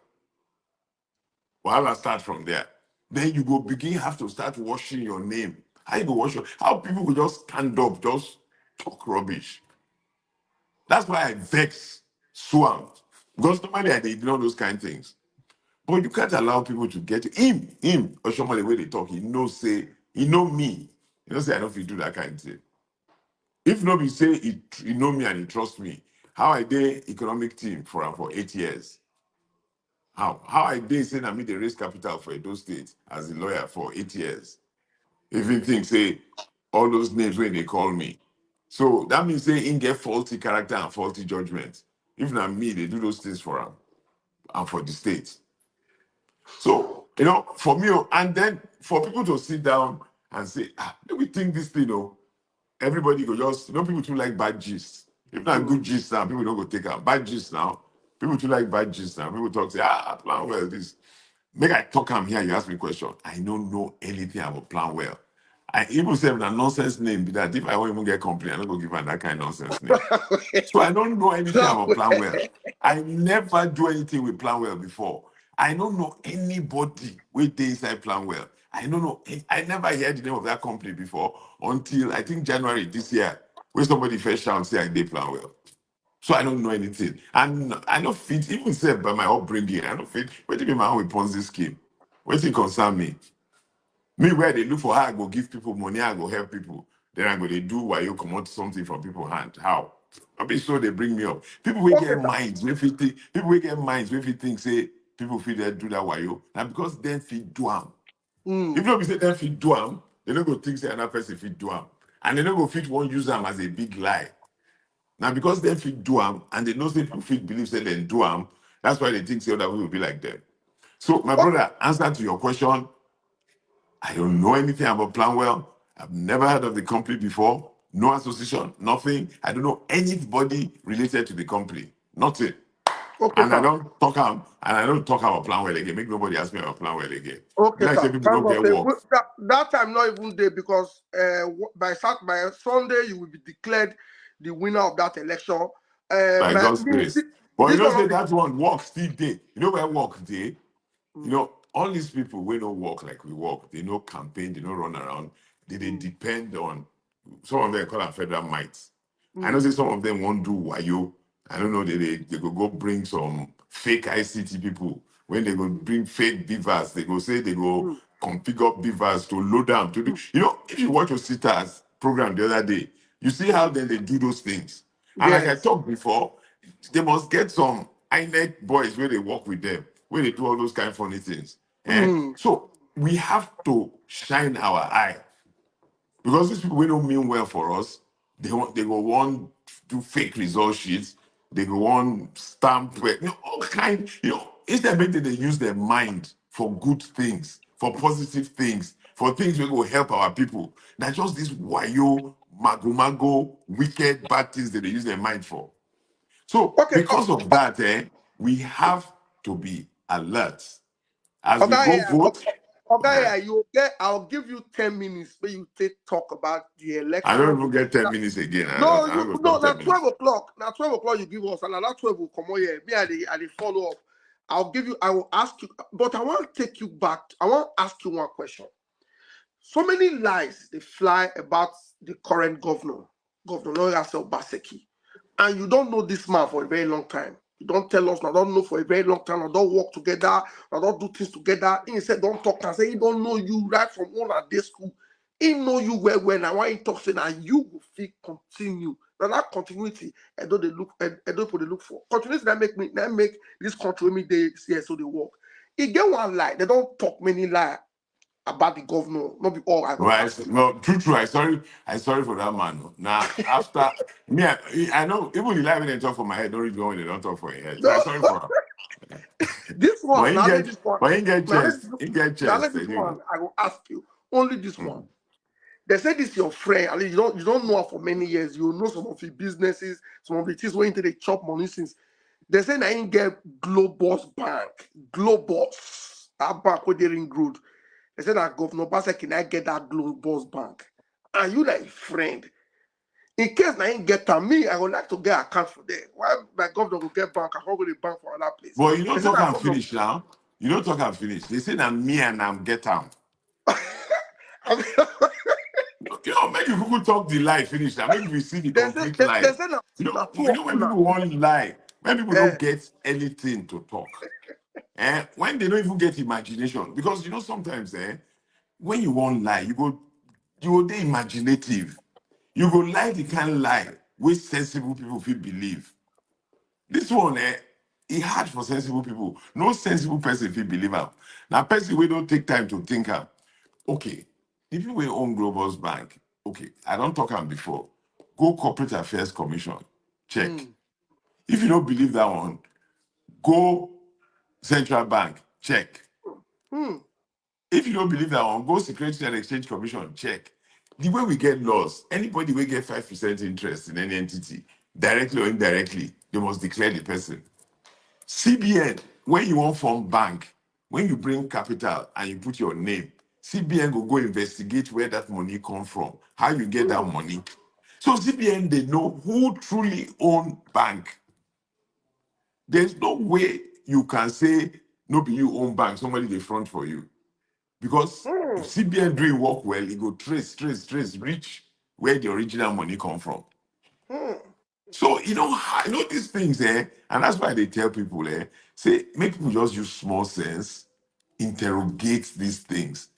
Well, I start from there. Then you go begin have to start washing your name. How you go wash your how people will just stand up, just talk rubbish. That's why I vex, swam. Because normally I ignore those kind of things. But you can't allow people to get him, or somebody the way they talk, he know me. Say I don't feel do that kind of thing. If nobody say he know me and he trust me, how I did economic team for 8 years. How I did say I me the raise capital for those states as a lawyer for 8 years. If you think say all those names when they call me. So that means say in get faulty character and faulty judgment. If not me, they do those things for him and for the state. So, for me, and then for people to sit down and say, do we think this thing, everybody go just, people too like bad gist. If not mm. good gist now, people don't go take out bad gist now. People too like bad gist now. People talk, say, plan well, this. Make I talk am here, you ask me question. I don't know anything about plan well. I even say that nonsense name be that if I won't even get complaint, I'm not going to give her that kind of nonsense name. So I don't know anything Plan about plan well. well. I never do anything with plan well before. I don't know anybody with the inside plan well. I don't know. I never heard the name of that company before until I think January this year, when somebody first shout say I did plan well. So I don't know anything. And I don't fit, even said by my upbringing, I don't fit. What do you mean my own Ponzi scheme? What thing concern me? Me where they look for how I go give people money, I go help people. Then I go they do while you come out something from people's hand. How? I be so they bring me up. People will Okay, get minds, if you think people will get minds, if you think say people feel they do that while you now because then fit do am. If mm, not be say then fit do am, They don't go think say another person fit do am. And they don't go fit one use them as a big lie. Now, because they fit do them and they know say people fit believe say they do them, that's why they think say other people will be like them. So, my brother, answer to your question, I don't know anything about Planwell. I've never heard of the company before. No association, nothing. I don't know anybody related to the company. Nothing. Okay, And I sir. don't talk about Planwell again. Make nobody ask me about Planwell again. Okay, Be like say sir. people Thank don't God. get work. That time not even there because by Sunday you will be declared the winner of that election. By My God's grace. But you this know, one say not be. that one work still day. You know where work day? You Mm, know, all these people we don't work like we work. They no campaign, they don't run around. They mm, depend on some of them call them federal mites. I know mm, say some of them won't do wayo. I don't know, they go bring some fake ICT people. When they go bring fake beavers, they go say they go mm, configure beavers to load them to do. mm, You know, if you watch your sitters program the other day, you see how mm. then they do those things. And like I Yes. talked before, they must get some INEC boys where they work with them, where they do all those kind of funny things. Eh? Mm, So we have to shine our eye because these people we don't mean well for us. They go want do fake result sheets. They go want stamp, all kind. Instead maybe they use their mind for good things, for positive things, for things that will help our people. Not just this wayo, mago, wicked, bad things that they use their mind for. So okay. because of that, we have to be alert as we Okay, go yeah. vote. Okay, eh, yeah. You get. I'll give you 10 minutes where you take talk about the I don't election. even get 10 minutes again. No, I don't go no. talk Now 10 minutes. 12 o'clock. Now 12 o'clock. You give us, and now 12 will come on here. Me, I dey follow up. I'll give you. I will ask you, but I want to take you back. I want to ask you one question. So many lies they fly about the current Governor Obazee, and you don't know this man for a very long time. You don't tell us, I don't know for a very long time, I don't work together, I don't do things together. He said, don't talk and say he don't know you right from all at day school. He know you well. Now why he talk say that you will feel continue. Now that continuity, I don't they look I don't put they look for. Continuity that make this country me they see so they work. He get one lie, they don't talk many lie about the governor, not be all I go ask you. No, true. I sorry for that man. No. Now, after me, I know even the live when they talk for my head, don't really go when they don't talk for your head. So I No, sorry for him. this But one, he now let get, this one, but he get now let chest. He get now chest. let this Anyway. one, I will ask you. Only this one. Mm. They say this your friend, at least you don't know her for many years. You know some of the businesses, some of the things where into the chop money since. They say I ain't get Globus Bank. Globus. That bank where they ring good. They said that Governor Basek can I get that Globus Bank? And you like friend. In case I ain't get them, me, I would like to get account for them. Why my governor will get bank? I can't go to the bank for another place. But you They don't said talk that and governor. finish now. You don't talk and finish. They say that me and I'm get out. I mean, Make people talk the lie finish now. Make we see the they say complete they lie. say now, You know, now two you of know when una. people want lie, when people Eh, don't get anything to talk, when they don't even get imagination, because sometimes when you want lie, you go dey imaginative. You go lie the kind of lie which sensible people feel believe. This one, it hard for sensible people. No sensible person feel believe am. Now, person we don't take time to think am. Okay, if you will own Global's Bank, okay, I don't talk am before. Go Corporate Affairs Commission, check. mm, If you don't believe that one, go Central Bank, check. mm, If you don't believe that one, go Securities and Exchange Commission, check. The way we get laws, anybody will get 5% interest in any entity, directly or indirectly, they must declare the person. CBN, when you want form bank, when you bring capital and you put your name, CBN will go investigate where that money come from, how you get that mm, money. So CBN, they know who truly own bank. There's no way you can say, no be you own bank, somebody they front for you. Because if mm, CBN doing work well, it go trace, reach where the original money come from. mm, So these things, and that's why they tell people, say make people just use small sense, interrogate these things.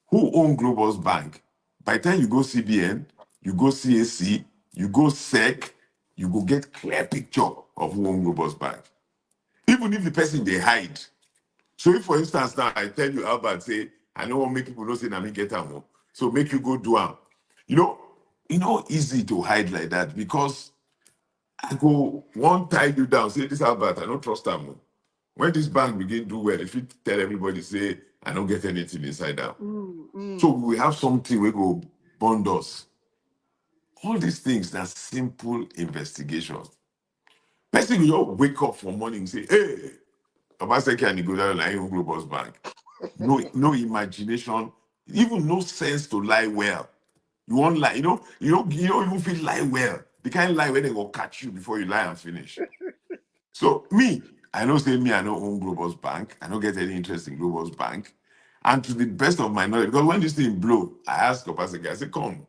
Who own Global's Bank? By the time you go CBN, you go CAC, you go SEC, you go get clear picture of who own Global's Bank. Even if the person they hide. So if, for instance, now I tell you, Albert, say, I don't want to make people know say, I me get am. So make you go do am. You know, easy to hide like that because I go one tie you down, say this Albert, I don't trust them. When this bank begin do well, if you tell everybody, say, I don't get anything inside out. So we have something we go bond us. All these things, that simple investigation. Person you just wake up for morning say, hey, Obaseki and Ighodalo na him Global Bank. No imagination, even no sense to lie well. You won't lie, you don't even feel lie well. The kind of lie where they will catch you before you lie and finish. So me, I know say me, I don't own Global's Bank. I don't get any interest in Global's Bank. And to the best of my knowledge, because when this thing blow, I asked Obaseki, I said, come,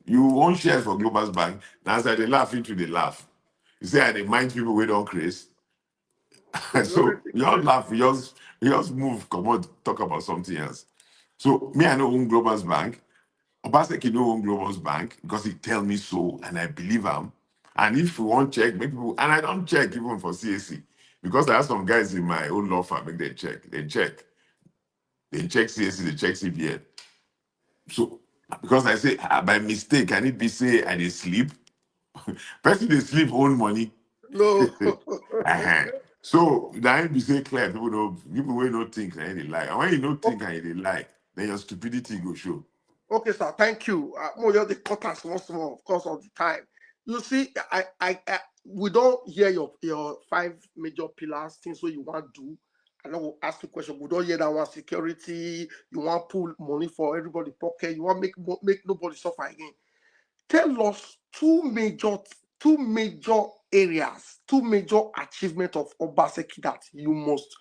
you own shares for Global's Bank. Now as they laugh into the laugh. You say, I dey mind people we don't craze. So you all laugh, you just move, come on, talk about something else. So me, I know own Global's Bank. Obaseki no own Global's Bank because he tell me so, and I believe him. And if we want check, make people, and I don't check even for CAC because I have some guys in my own law firm make them check. They check CAC, they check CBN. So because I say by mistake, can it be say I dey sleep? Person they sleep own money. No. Uh-huh. So that be say clear. People will not think and they lie. And when you don't think and they lie, then your stupidity go show. Okay, sir. Thank you. More just the cut us once more, of course, of the time. You see, we don't hear your five major pillars, things what you want to do. I know we'll ask you a question. We don't hear that one security. You want pull money for everybody pocket. You want make nobody suffer again. Tell us two major areas, two major achievements of Obaseki that you must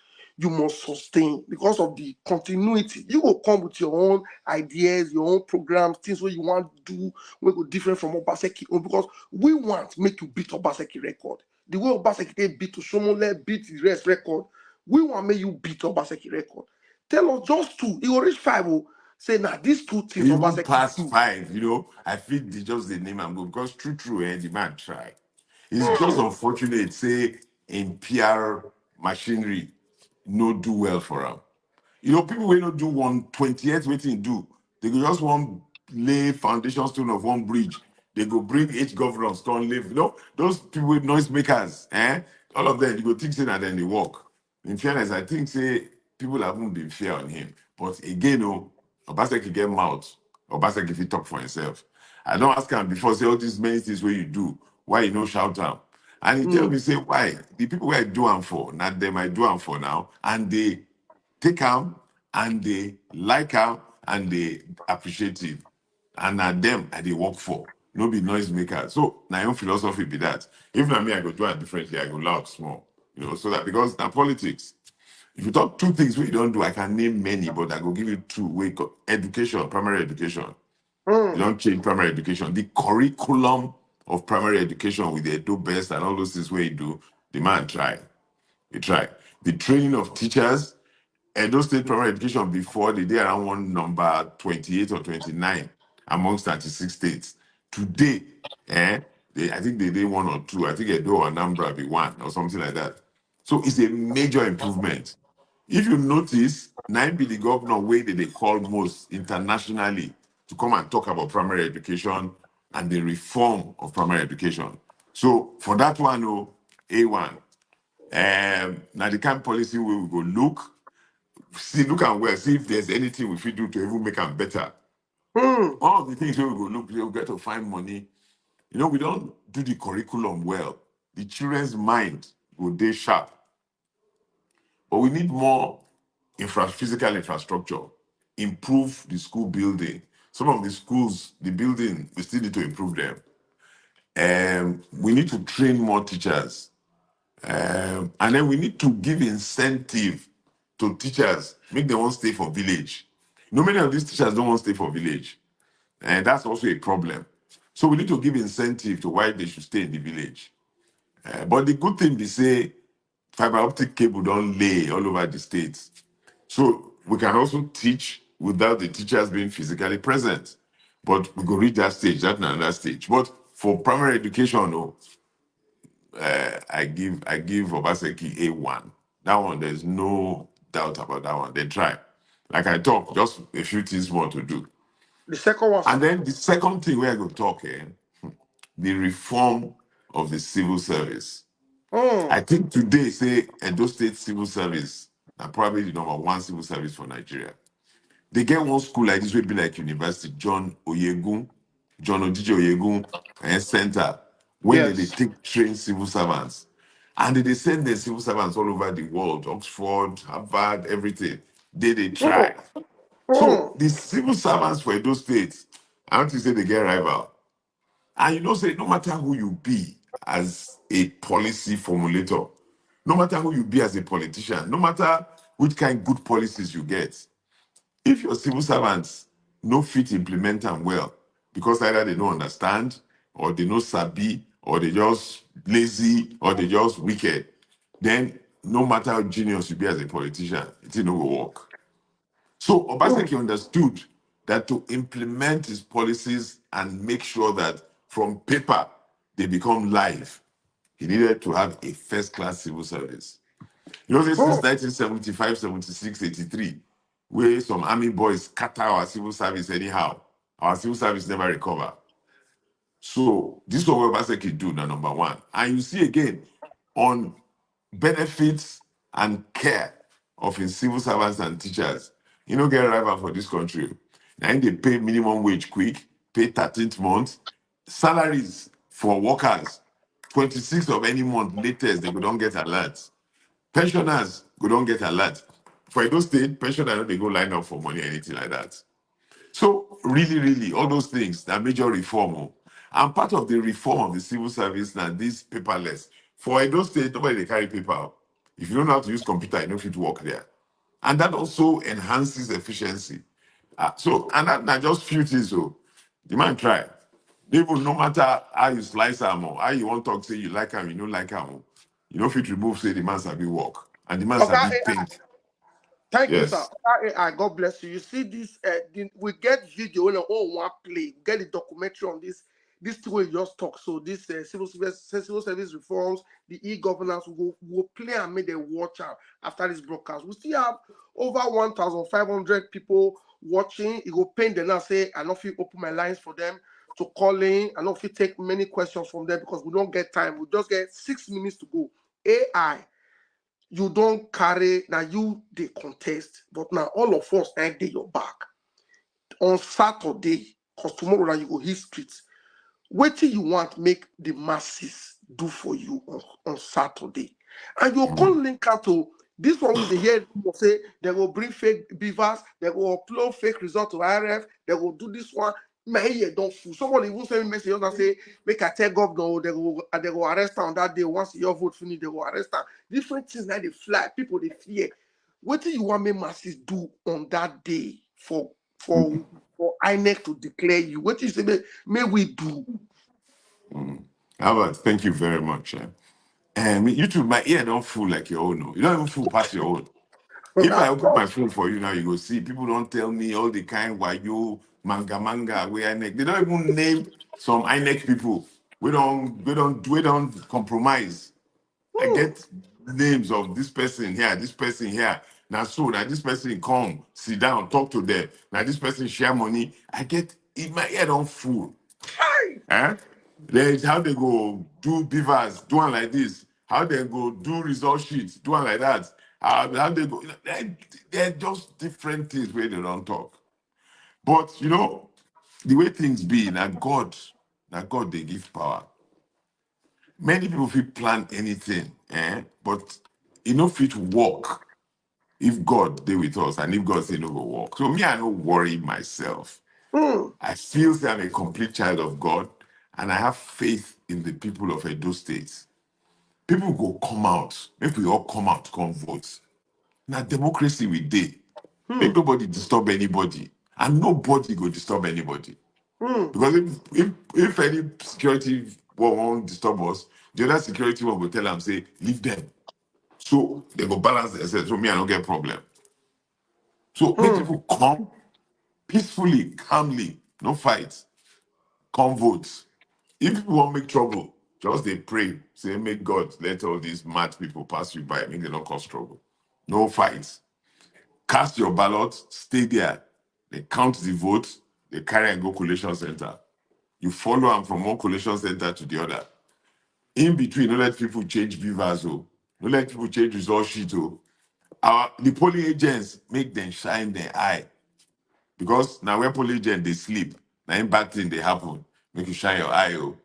sustain because of the continuity. You will come with your own ideas, your own programs, things what you want to do, we go different from Obaseki own because we want to make you beat Obaseki record. The way Obaseki they beat to Shomole, beat the rest record, we want to make you beat Obaseki record. Tell us just two. You will reach five. Say now these two things Even Obaseki past do. 5, I feel just the name and go because true, the man try. It's just unfortunate, say in PR machinery, no do well for him. People will not do 1/20th waiting do. They go just one lay foundation stone of one bridge. They go bring each governors come live. Those people with noisemakers, all of them, you go think say that then they walk. In fairness, I think say people haven't been fair on him. But again, Obaseki get mouth. Obaseki if he talk for himself. I don't ask him before say all these many things where you do, why you no shout out? And he tell me, say, why? The people where I do them for, not them I do them for now, and they take them and they like them and they appreciate it. And at them I they work for. No be noise maker. So my own philosophy be that. If not me, I go do it differently, I go loud small. So that because now politics. If you talk two things we don't do, I can name many, but I go give you two. Education, primary education. You don't change primary education. The curriculum of primary education with the do best and all those things where you do, the man try. He try. The training of teachers, Edo State primary education before they did around one number 28 or 29 amongst 36 states. Today, I think they did one or two. I think Edo or Anambra be one or something like that. So it's a major improvement. If you notice, nine be the governor way that they call most internationally to come and talk about primary education and the reform of primary education. So for that one, A1, now the kind of policy we will go look and well, see if there's anything we should do to even make them better. All of the things we will go look, we'll get to find money. We don't do the curriculum well. The children's mind will they sharp. But we need more physical infrastructure, improve the school building. Some of the schools, the building, we still need to improve them. We need to train more teachers. And then we need to give incentive to teachers, make them want to stay for village. Many of these teachers don't want to stay for village. And that's also a problem. So we need to give incentive to why they should stay in the village. But the good thing they say, fiber optic cable don't lay all over the states. So we can also teach without the teachers being physically present. But we go reach that stage, that's another stage. But for primary education, I give Obaseki A1. That one, there's no doubt about that one. They try. Like I talk, just a few things more to do. The second one, And sir. then the second thing we're going to talk the reform of the civil service. I Mm. think today, say, Edo State civil service, are probably the number one civil service for Nigeria. They get one school like this will be like university, John Ojije Oyegun Center, when they Yes. take train civil servants. And they send their civil servants all over the world, Oxford, Harvard, everything. They try. Mm. So Mm. the civil servants for Edo State, I want to say they get rival. And say no matter who you be as a policy formulator, no matter who you be as a politician, no matter which kind of good policies you get, if your civil servants no fit implement them well, because either they don't understand, or they no sabi, or they just lazy, or they just wicked, then no matter how genius you be as a politician, it no go work. So Mm. Obaseki understood that to implement his policies and make sure that from paper they become live, he needed to have a first-class civil service. Since Mm. 1975, 76, 83, where some army boys scatter our civil service anyhow, our civil service never recover. So this is what Obaseki do now, number one. And you see again, on benefits and care of his civil servants and teachers. You don't get a rival for this country. And they pay minimum wage quick, pay 13th month, salaries for workers, 26th of any month latest, they don't get alert. Pensioners go don't get alert. For those state, pensioners they go line up for money, anything like that. So really, really, all those things, that major reform. And part of the reform of the civil service now, this paperless. For Edo State, nobody they carry paper. If you don't know how to use computer, you don't fit work there. And that also enhances efficiency. And that not just few things. So the man try. Even no matter how you slice them or how you want to talk, say you like him, you don't like him. You don't fit remove, say the man sabi work. And the man Okay. sabi paint. Thank you, sir. Yes. Okay, God bless you. You see this? We get video on all one play. We get the documentary on this. This thing we just talk. So this civil service reforms, the e-governance, will play and make them watch out after this broadcast. We still have over 1,500 people watching. It will pain them now. Say I don't feel open my lines for them to call in. I don't feel take many questions from them because we don't get time. We just get 6 minutes to go. AI. You don't carry now you the contest, but now all of us and day your back on Saturday, because tomorrow now you go hit streets. What do you want make the masses do for you on Saturday? And you Mm. can link out to this one with the hear people say they will bring fake beavers, they will upload fake result to IRF, they will do this one. My ear don't fool. Someone even send me message and say, make I tell governor, they will arrest her on that day. Once your vote finish, they will arrest her. Different things like they fly, people they fear. What do you want me masses do on that day for for INEC to declare you? What you say may we do? Albert, thank you very much. And you too, my ear don't fool like your own. No. You don't even fool past your own. If I open my phone for you now, you go see people don't tell me all the kind why you manga where INEC. They don't even name some INEC people. We don't compromise. I Hmm. get names of this person here. Now this person come, sit down, talk to them. Now this person share money. I get in my ear don't fool. Hi. Eh? There's how they go do beavers, do one like this. How they go do result sheets, do one like that. How they go, they're just different things where they don't talk. But the way things be, now God they give power. Many people feel plan anything, but fit work if God they with us and if God say no go work. So me, I don't worry myself. Hmm. I feel that I'm a complete child of God and I have faith in the people of Edo State. People go come out. Make we all come out, come vote. Now democracy we dey. Hmm. Make nobody disturb anybody. And nobody go disturb anybody. Hmm. Because if any security won't disturb us, the other security one will tell them, say, leave them. So they go balance themselves. So me, I don't get problem. So make Hmm. people come peacefully, calmly, no fight, come vote. If people want make trouble, just they pray. Say, make God let all these mad people pass you by. Make they not cause trouble. No fights. Cast your ballot, stay there. They count the votes. they carry and go collation center. You follow them from one collation center to the other. In between, don't let people change beavers. Oh. Don't let people change result sheet. Oh. The polling agents make them shine their eye. Because now when polling agents, they sleep. Now in bad thing, they happen. Make you shine your eye. Oh.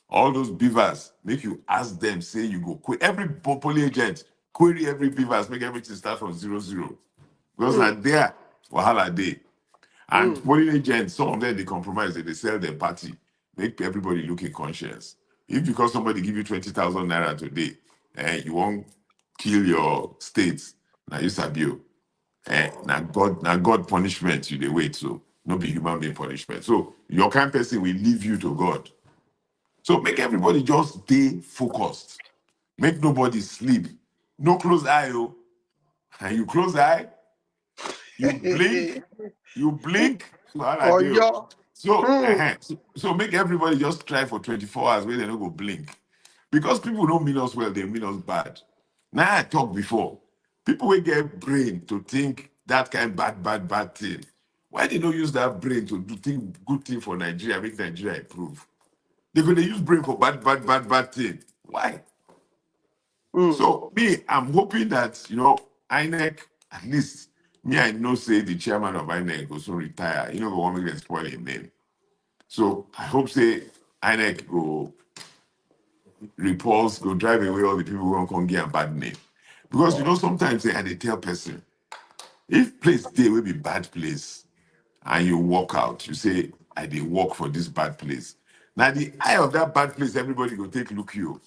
All those beavers, make you ask them, say you go. Every polling agent, query every beavers, make everything start from 00. Because mm, now there, wahala day. And mm. polling agents, some of them they compromise, they sell their party, make everybody look in conscience. If because somebody give you 20,000 naira today, you won't kill your states, now you sabi. Now God punishment you they wait, so no be human being punishment. So your kind person will leave you to God. So make everybody just stay focused. Make nobody sleep. No close eye, oh. And you close eye, you blink, wahala Or dey o. your So, hmm. so make everybody just try for 24 hours where they don't go blink. Because people don't mean us well, they mean us bad. Now I talked before. People will get brain to think that kind bad thing. Why they don't use that brain to do good thing for Nigeria, make Nigeria improve? They're going to use brain for bad thing. Why? Mm. So me, I'm hoping that INEC, at least me, I know say the chairman of INEC will soon retire. You know, go want me to spoil his name. So I hope say INEC go repulse, go drive away all the people who won't come get a bad name. Because sometimes they tell person, if place day will be bad place and you walk out, you say, I did walk for this bad place. Now the eye of that bad place, everybody go take look you.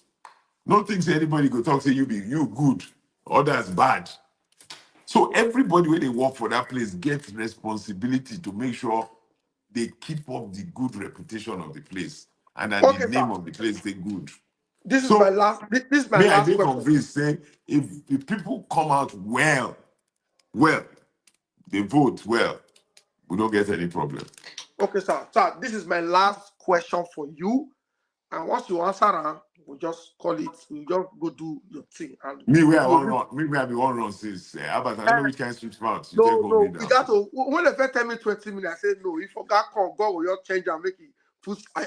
No thing say anybody go talk say you good, others bad. So everybody when they work for that place gets responsibility to make sure they keep up the good reputation of the place and that the Okay, name sir. of the place they good. This is my So last. This is my me, I last did question. convinced say if people come out well, they vote well, we don't get any problem. Okay, sir. Sir, this is my last question for you. And once you answer, we just call it. We just go do your thing. And Me where I no, want run, me where I be one run since. But I don't know which kind of switch mouth you take no, hold me no. We now. got to. When they first tell me 20 minutes, I said no. If you got call, God will just change and make it.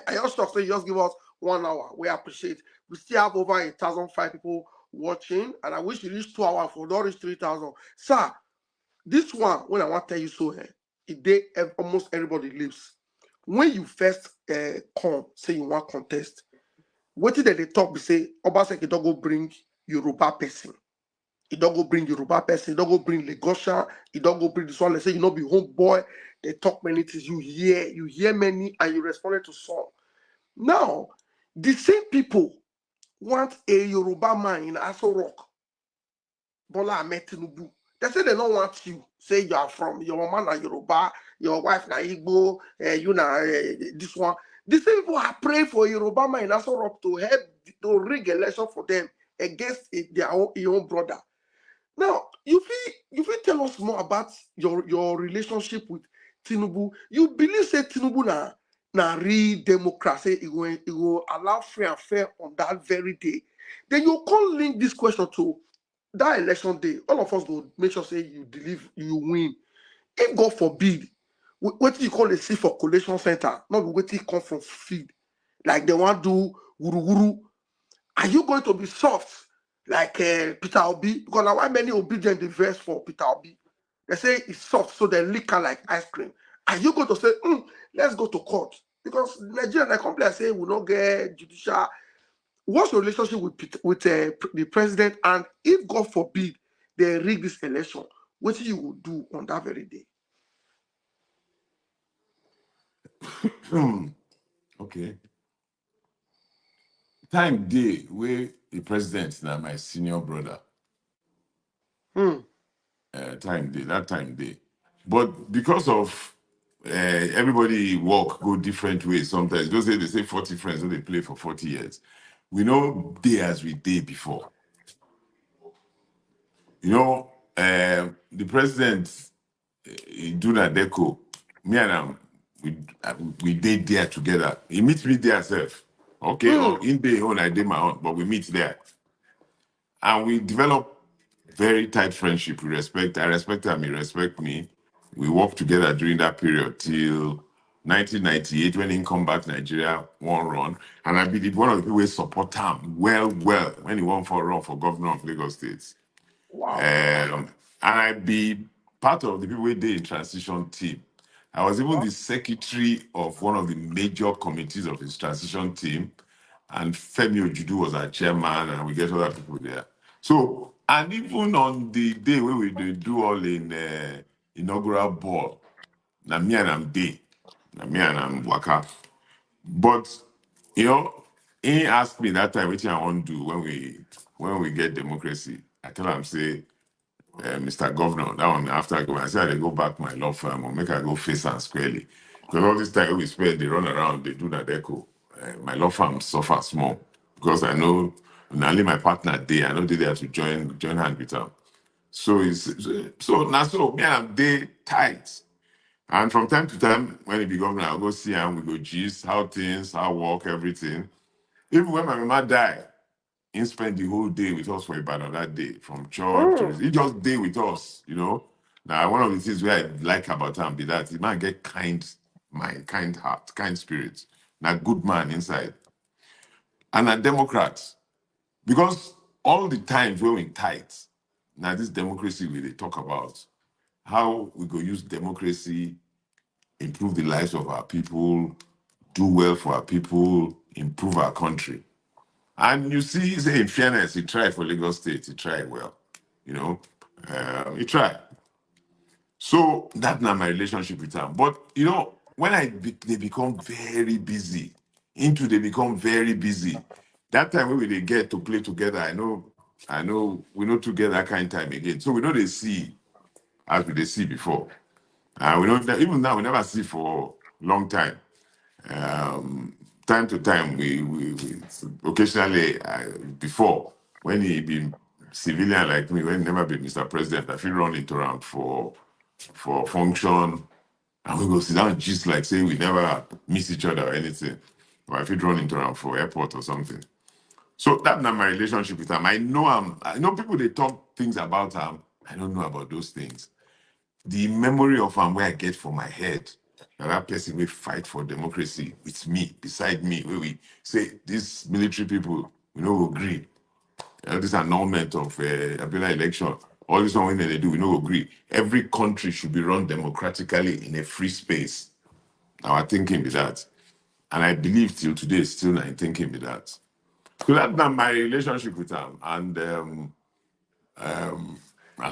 I also say just give us 1 hour. We appreciate. We still have over 1,005 people watching, and I wish you reach 2 hours for not reach 3,000. Sir, this one when I want to tell you so, it day almost everybody lives. When you first come, say you want contest, what did they talk? Be say Obazee don't go bring Yoruba person. He don't go bring Yoruba person. He don't go bring Lagosian. He don't go bring this one. They say you know be homeboy. They talk many things. You hear many, and you responded to some. Now, the same people want a Yoruba man in Aso Rock, Bola Ahmed Tinubu. They say they don't want you. Say you are from your man na Yoruba, your wife na Igbo, you na this one. The same people are praying for Yoruba man in Aso Rock to help to rig election for them against their own brother. Now, you feel tell us more about your relationship with Tinubu. You believe say Tinubu na real democracy, it will allow free and fair on that very day. Then you can't link this question to that election day. All of us go make sure say you deliver, you win. If God forbid, what you call a seat for collation center, not what you come from field, like they want to do wuru wuru. Are you going to be soft like Peter Obi? Because now why many obedient the verse for Peter Obi? They say it's soft, so they lick her like ice cream. Are you going to say, let's go to court? Because Nigeria, the company say will not get judicial. What's your relationship with the president? And if God forbid they rig this election, what you will do on that very day? Okay. Time day where the president now my senior brother. Hmm. That time day. But because of everybody walk go different ways sometimes. Those say they say 40 friends, so they play for 40 years. We know day as we did before. The president do that deco. Me and him, we did there together. He meets me there self. Okay, Hmm. or in day own, I did my own, but we meet there. And we develop very tight friendship. I respect him, he respect me. We worked together during that period till 1998 when he come back Nigeria one run, and I believe one of the people who support him well when he won for run for governor of Lagos State. Wow. And I be part of the people who did in transition team. I was even Wow. the secretary of one of the major committees of his transition team, and Femi Ojudu was our chairman, and we get other people there. So, and even on the day when we do all in inaugural ball, na me and I'm day, na me and I'm waka. But he asked me that time what I want to do when we get democracy. I tell him say, Mr. Governor, that one after I go, I said I go back my law firm or make I go face and squarely. Because all this time we spend, they run around, they do that echo. My law firm suffers more because I know not only my partner there, I know they there to join hand with them. So so me and I'm day tight. And from time to time, when he be governor, I'll go see him, we go gist, how things, how work, everything. Even when my mama died, he spent the whole day with us for Ibadan that day, from church to Mm. he just day with us. Now, one of the things where I like about him be that he might get kind mind, kind heart, kind spirit. Now, good man inside. And a Democrat. Because all the times when we tight, now this democracy we they talk about, how we go use democracy, improve the lives of our people, do well for our people, improve our country. And you see, say in fairness, he tried for Lagos State, he tried well, he tried. So that's not my relationship with him. But when they become very busy, they become very busy. That time when they get to play together, I know we not together that kind of time again. So we know they see as we they see before. And we know that even now we never see for long time. Time to time, we occasionally before when he been civilian like me, when he never been Mr. President, I feel run into around for function, and we go sit down just like say we never miss each other or anything. Or I feel run into around for airport or something. So that's not my relationship with him. I know people they talk things about him. I don't know about those things. The memory of him where I get for my head that person will fight for democracy with me, beside me, where we say these military people, we know agree. This annulment of Abiola election, all this one when they do, we know agree. Every country should be run democratically in a free space. Our thinking be that. And I believe till today, still my thinking be that. So that's not my relationship with him. And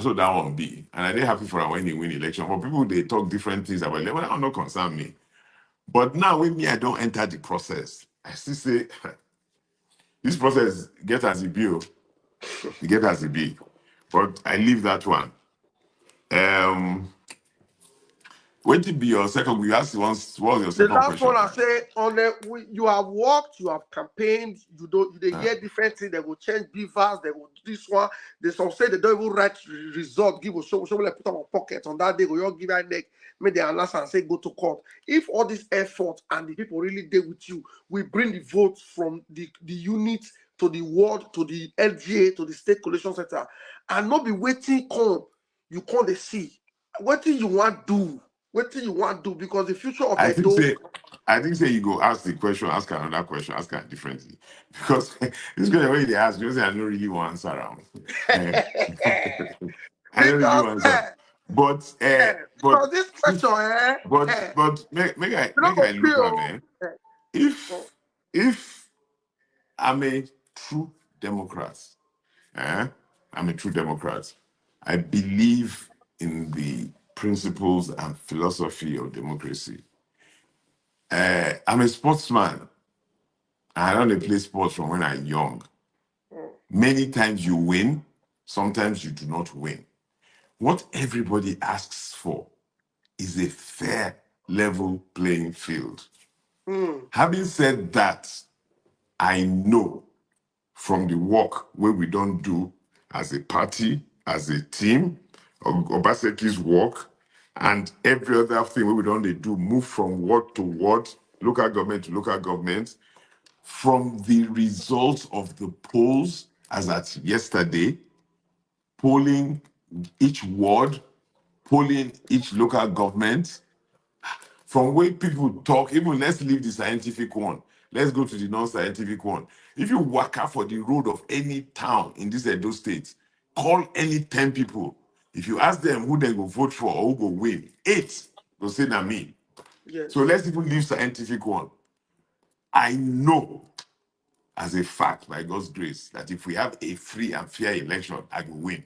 so that one be. And I didn't happy for him when he win election. But people they talk different things about it. Well, that not concern me. But now with me, I don't enter the process. I still say this process get as it be, get as it be. But I leave that one. When to be your second, we asked once, what was your The second last one question? I say you have worked, you have campaigned, they Uh, hear different things, they will change beavers, they will this one, they some say they don't even write result, give us show like put on my pocket on that day, go you give that neck, make the answer and say go to court. If all this effort and the people really deal with you, we bring the votes from the unit to the ward, to the LGA, to the state collation center, and not be waiting come, you can't they see. What do you want to do? What do you want to do? Because the future of I think Edo. say, I think say you go ask the question, ask another question, ask her differently. Because this question when they ask, you say I don't really want answer around. Eh, I don't really Because want answer. But because this question but you don't make go I look at feel if if I'm a true Democrat, eh? I'm a true Democrat. I believe in the principles and philosophy of democracy. I'm a sportsman. I don't play sports from when I'm young. Many times you win, sometimes you do not win. What everybody asks for is a fair, level playing field. Having said that, I know from the work where we don't do as a party, as a team, Obaseki's work, and every other thing where we don't do, move from ward to ward, local government to local government, from the results of the polls as at yesterday, polling each ward, polling each local government, from where people talk, even let's leave the scientific one. Let's go to the non-scientific one. If you walk out for the road of any town in this Edo state, call any 10 people. If you ask them who they go vote for or who go win, 8 will say na me. So Yes. let's even leave scientific one. I know as a fact, by God's grace, that if we have a free and fair election, I will win.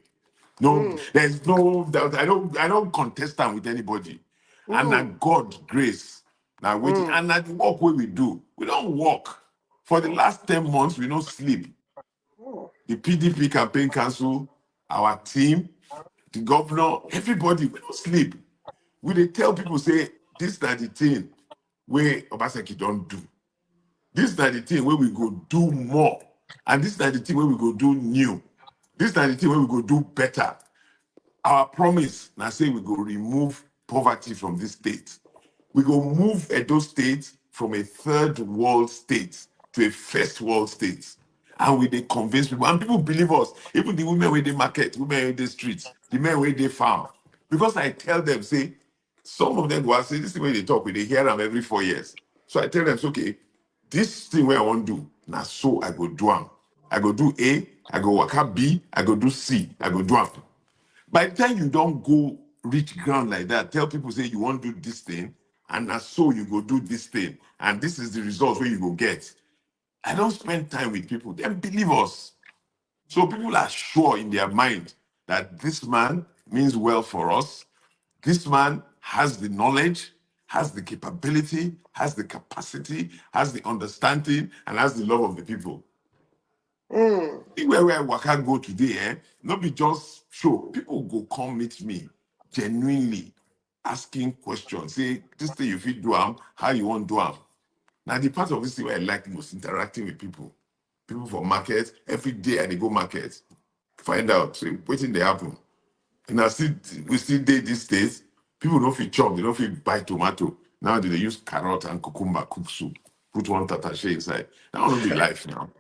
No, Mm. there's no doubt. I don't contest them with anybody. And Mm. that God grace. Now waiting. Mm. And that the work we do. We don't work. For the last 10 months, we don't sleep. Oh. The PDP campaign council, our team, the governor, everybody, we don't sleep. We they tell people, say, this is the thing where Obaseki don't do. This is the thing where we go do more. And this is the thing where we go do new. This is the thing where we go do better. Our promise now say we go remove poverty from this state. We go move Edo State from a third world state to a first world state. And we they convince people, and people believe us, even the women where they market, women in the streets, the men where they farm. Because I tell them, say, some of them go and say, this is the way they talk, we they hear them every 4 years. So I tell them, so, okay, this thing where I want to do, now so I go do them. I go do A, I go work out B, I go do C, I go do them. By the time you don't go reach ground like that, tell people say you want to do this thing, and as so you go do this thing, and this is the results where you go get. I don't spend time with people. They believe us. So people are sure in their mind that this man means well for us. This man has the knowledge, has the capability, has the capacity, has the understanding, and has the love of the people. Mm. Anywhere where I waka go today, not be just show. People go come meet me genuinely asking questions. Say, this thing you fit do how you want do Now the part of this thing where I like most interacting with people. People for market, every day I dey go market, find out, say, wetin dey happen. And we still did these days. People don't feel chop, they don't feel buy tomato. Now they use carrot and cucumber, cook soup, put one tatashe inside. That will not be life now.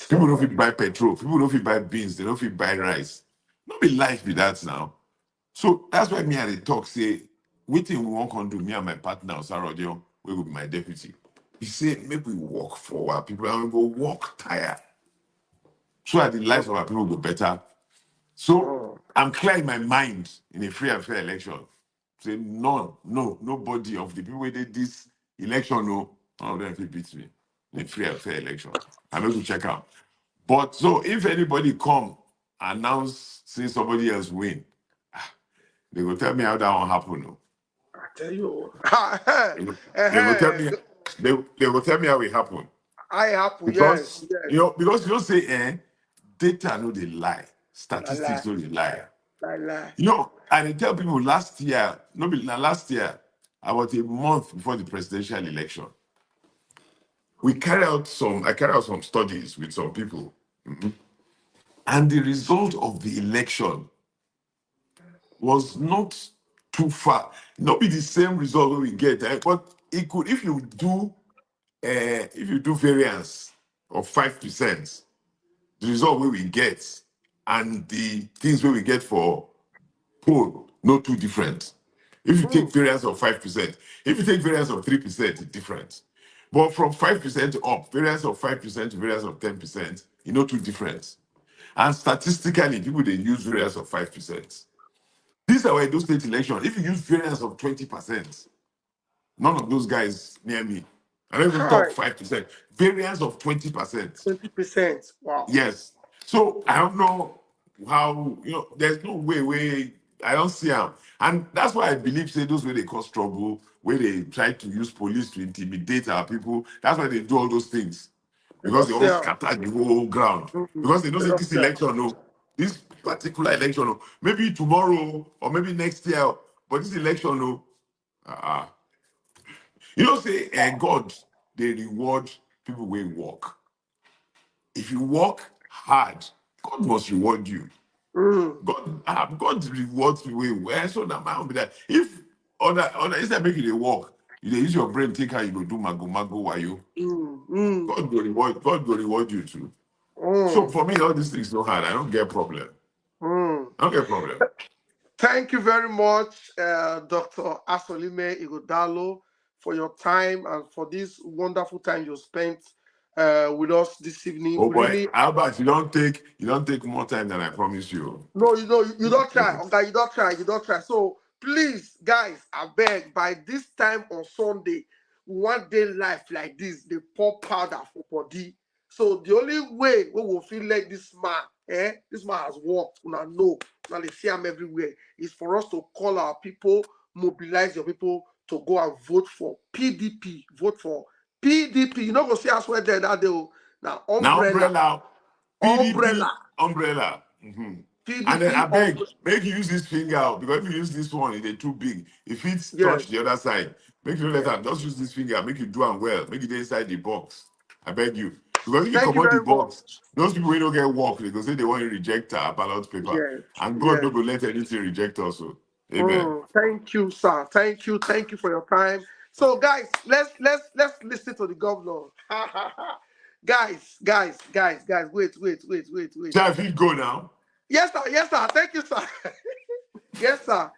People don't fit buy petrol. People don't fit buy beans. They don't fit buy rice. Not be life be that now. So that's why me and the talk say, waiting we won't come do me and my partner, Sarodio, we will be my deputy. He said, make we work for our people and we go work tired. So that the lives of our people go better. So Mm. I'm clear in my mind in a free and fair election. Say nobody of the people who did this election, no, none of them will beat me in a free and fair election. I'm going to check out. But so if anybody come announce say somebody else win, they will tell me how that one happen. No. I tell you. They will tell me they will tell me how it happened. I happen, yes, Because yes. because you don't say data no they lie, La la, statistics no they lie. la la. And I tell people last year, no be last year, about a month before the presidential election, I carried out some studies with some people. And the result of the election was not too far. Not be the same result that we get, but it could if you do variance of 5%, the result we get and the things we get for poll not too different. If you take Mm. variance of 5%, if you take variance of 3%, it's different. But from 5% up, variance of 5% to variance of 10%, you know too different. And statistically, people they use variance of 5%. These are why those state elections. If you use variance of 20%, none of those guys near me. I don't even talk Hi, 5%. Variance of 20%. 20%. Wow. Yes. So I don't know how, there's no way I don't see them. And that's why I believe, say, those way they cause trouble, where they try to use police to intimidate our people. That's why they do all those things. They Because don't they all sell. scatter the whole ground. Mm-mm. Because they don't They say don't this sell. election, no, this particular election, no, maybe tomorrow or maybe next year, but this election, no, uh-uh. Say, God, they reward people who work. If you work hard, God must reward you. Mm. God rewards you well. So that might be that. If other instead of making it work, you dey use your brain, think how you go do mago while you. Mm. Mm. God will reward you too. So Mm. for me, all these things no hard. I don't get problem. Mm. I don't get problem. Thank you very much, Dr. Asue Ighodalo. for your time and for this wonderful time you spent with us this evening. Oh We boy, really Albert, you don't take more time than I promised you. no, you don't try. Okay, you don't try. So please, guys, I beg by this time on Sunday, one day life like this, they pour powder for body. So the only way we will feel like this man, this man has worked, now know, now they see him everywhere, is for us to call our people, mobilize your people to go and vote for PDP, vote for PDP. You know, go see us where there that day. Now Now umbrella, umbrella, PDP umbrella, umbrella. And then PDP I beg, umbrella. make you use this finger out because if you use this one, it's too big. If it's Yes. touch the other side, make you let Yes. them just use this finger, make you do them well, make it inside the box. I beg you. Because if you Thank come you out the very box, much. those people who don't get work, they go say they want to reject our ballot paper. Yes. And God Yes. don't go let anything reject us. So. Amen. Thank you, sir. Thank you. Thank you for your time. So, guys, let's listen to the governor. guys. Wait. Shall I go now? Yes, sir. Yes, sir. Thank you, sir. Yes, sir.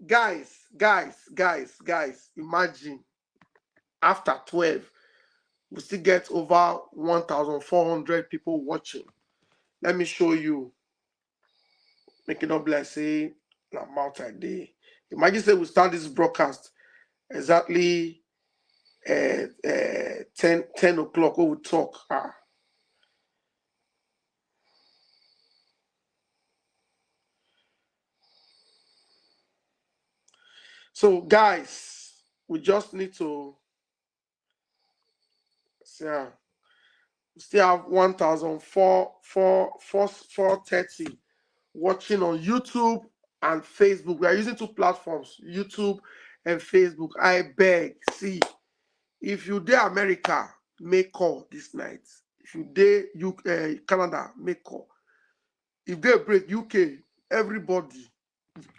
Guys. Imagine after 12, we still get over 1,400 people watching. Let me show you. Make it up like say multi-day. Imagine say we start this broadcast exactly 10 o'clock when we talk. So guys, we just need to we still have 1,430 watching on YouTube and Facebook. We are using two platforms, YouTube and Facebook. I beg, see, if you dare America, make call this night. If you dare Canada, make call. If they break UK, everybody,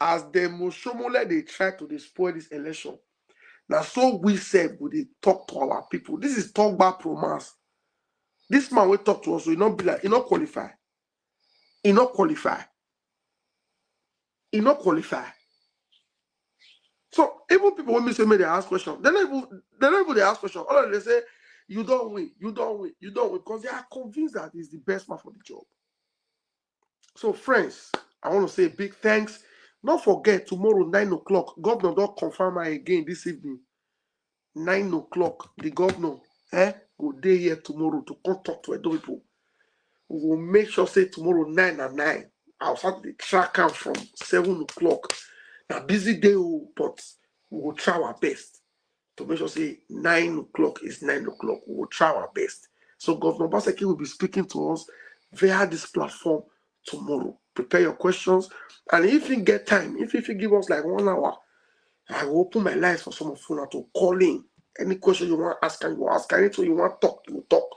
as the Moshomole, they try to destroy this election. Now, so we said we dey talk to our people. This is talk back promise. This man will talk to us, so he not be like, he not qualify. He not qualify. He not qualify. So even people when me say me they ask question, they don't even they ask question. All of them they say, you don't win, because they are convinced that he's the best man for the job. So friends, I want to say a big thanks. Don't forget tomorrow 9 o'clock. Governor don't confirm her again this evening. 9 o'clock, the governor go day here tomorrow to come talk to Edo people. We will make sure say tomorrow 9 and 9. I'll start the track out from 7 o'clock. Now busy day, but we will try our best to make sure say 9 o'clock is 9 o'clock. We will try our best. So Governor Obaseki will be speaking to us via this platform tomorrow. Prepare your questions. And if you get time, if you give us like 1 hour, I will open my lines for some of you now to call in. Any question you want to ask, and you ask. Anything you want to talk, you talk.